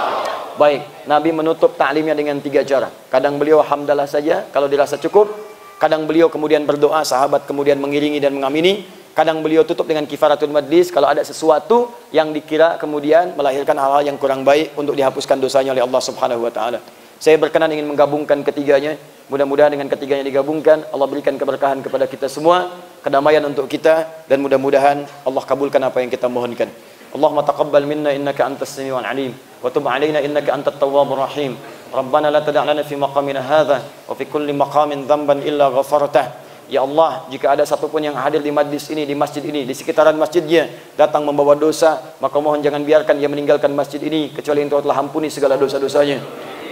Baik, Nabi menutup ta'limnya dengan 3 cara. Kadang beliau hamdalah saja kalau dirasa cukup. Kadang beliau kemudian berdoa, sahabat kemudian mengiringi dan mengamini. Kadang beliau tutup dengan kifaratul majlis kalau ada sesuatu yang dikira kemudian melahirkan hal-hal yang kurang baik untuk dihapuskan dosanya oleh Allah Subhanahu wa Ta'ala. Saya berkenan ingin menggabungkan ketiganya. Mudah-mudahan dengan ketiganya digabungkan, Allah berikan keberkahan kepada kita semua, kedamaian untuk kita, dan mudah-mudahan Allah kabulkan apa yang kita mohonkan. Allahumma taqabbal minna innaka antas samiul alim wa tub alaina innaka antat tawwabur rahim. Rabbana la tada' lana fi maqamina hadha wa fi kulli maqamin dhanban illa ghafartah. Ya Allah, jika ada satupun yang hadir di majlis ini, di masjid ini, di sekitaran masjidnya datang membawa dosa, maka mohon jangan biarkan dia meninggalkan masjid ini kecuali Engkau telah ampuni segala dosa-dosanya.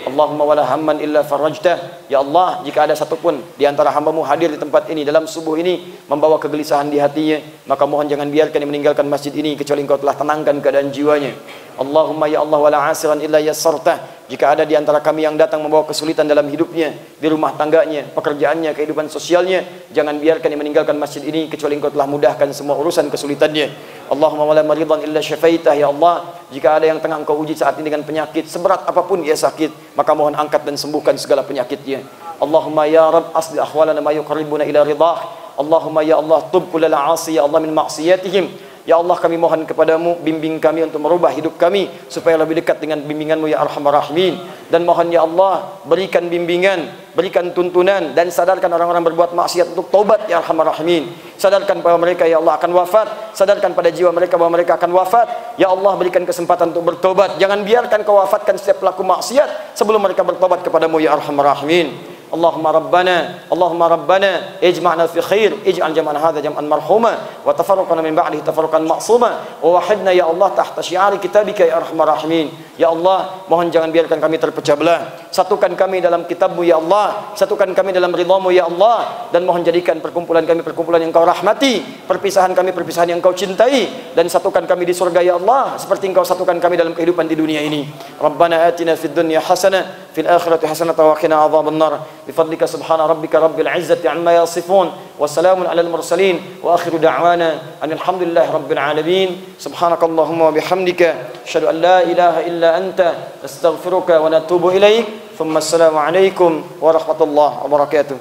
Allahumma wala hamman illa farajtah. Ya Allah, jika ada satupun di antara hamba-Mu hadir di tempat ini dalam subuh ini membawa kegelisahan di hatinya, maka mohon jangan biarkan dia meninggalkan masjid ini kecuali Engkau telah tenangkan keadaan jiwanya. Allahumma ya Allah wala asiran illa yassartah. Jika ada di antara kami yang datang membawa kesulitan dalam hidupnya, di rumah tangganya, pekerjaannya, kehidupan sosialnya, jangan biarkan dia meninggalkan masjid ini kecuali Engkau telah mudahkan semua urusan kesulitannya. Allahumma wala maridan illa syafaitah. Ya Allah, jika ada yang tengah Engkau uji saat ini dengan penyakit seberat apapun ia sakit, maka mohon angkat dan sembuhkan segala penyakitnya. Allahumma ya Rabb asli ahwalana ma yuqarribuna ila ridah. Allahumma ya Allah tub kullal 'asi ya Allah min ma'siyatihim. Ya Allah, kami mohon kepadamu, bimbing kami untuk merubah hidup kami supaya lebih dekat dengan bimbinganmu ya Arhamar Rahimin. Dan mohon ya Allah, berikan bimbingan, berikan tuntunan, dan sadarkan orang-orang berbuat maksiat untuk taubat ya Arhamar Rahimin. Sadarkan bahwa mereka ya Allah akan wafat, sadarkan pada jiwa mereka bahwa mereka akan wafat. Ya Allah, berikan kesempatan untuk bertobat. Jangan biarkan Kau wafatkan setiap pelaku maksiat sebelum mereka bertobat kepadamu ya Arhamar Rahimin. Allahumma rabbana ijma'na fi khair, ij'al jam'ana hadha jam'an marhuma wa tafarraqana min ba'dihi tafarruqan ma'suma wa wahidna ya Allah tahta syi'ari kitabika ya arhamar rahimin. Ya Allah, mohon jangan biarkan kami terpecah belah. Satukan kami dalam kitab-Mu ya Allah, satukan kami dalam ridha-Mu ya Allah, dan mohon jadikan perkumpulan kami perkumpulan yang Kau rahmati, perpisahan kami perpisahan yang Kau cintai, dan satukan kami di surga ya Allah seperti Engkau satukan kami dalam kehidupan di dunia ini. Rabbana atina fid dunya hasanah fil akhirati hasanah wa qina adzabannar. بفضلك سبحان ربك رب العزة عما يصفون وسلام على المرسلين وآخر دعوانا أن الحمد لله رب العالمين. سبحانك اللهم وبحمدك أشهد أن لا إله إلا أنت نستغفرك ونتوب إليك. ثم السلام عليكم ورحمة الله وبركاته.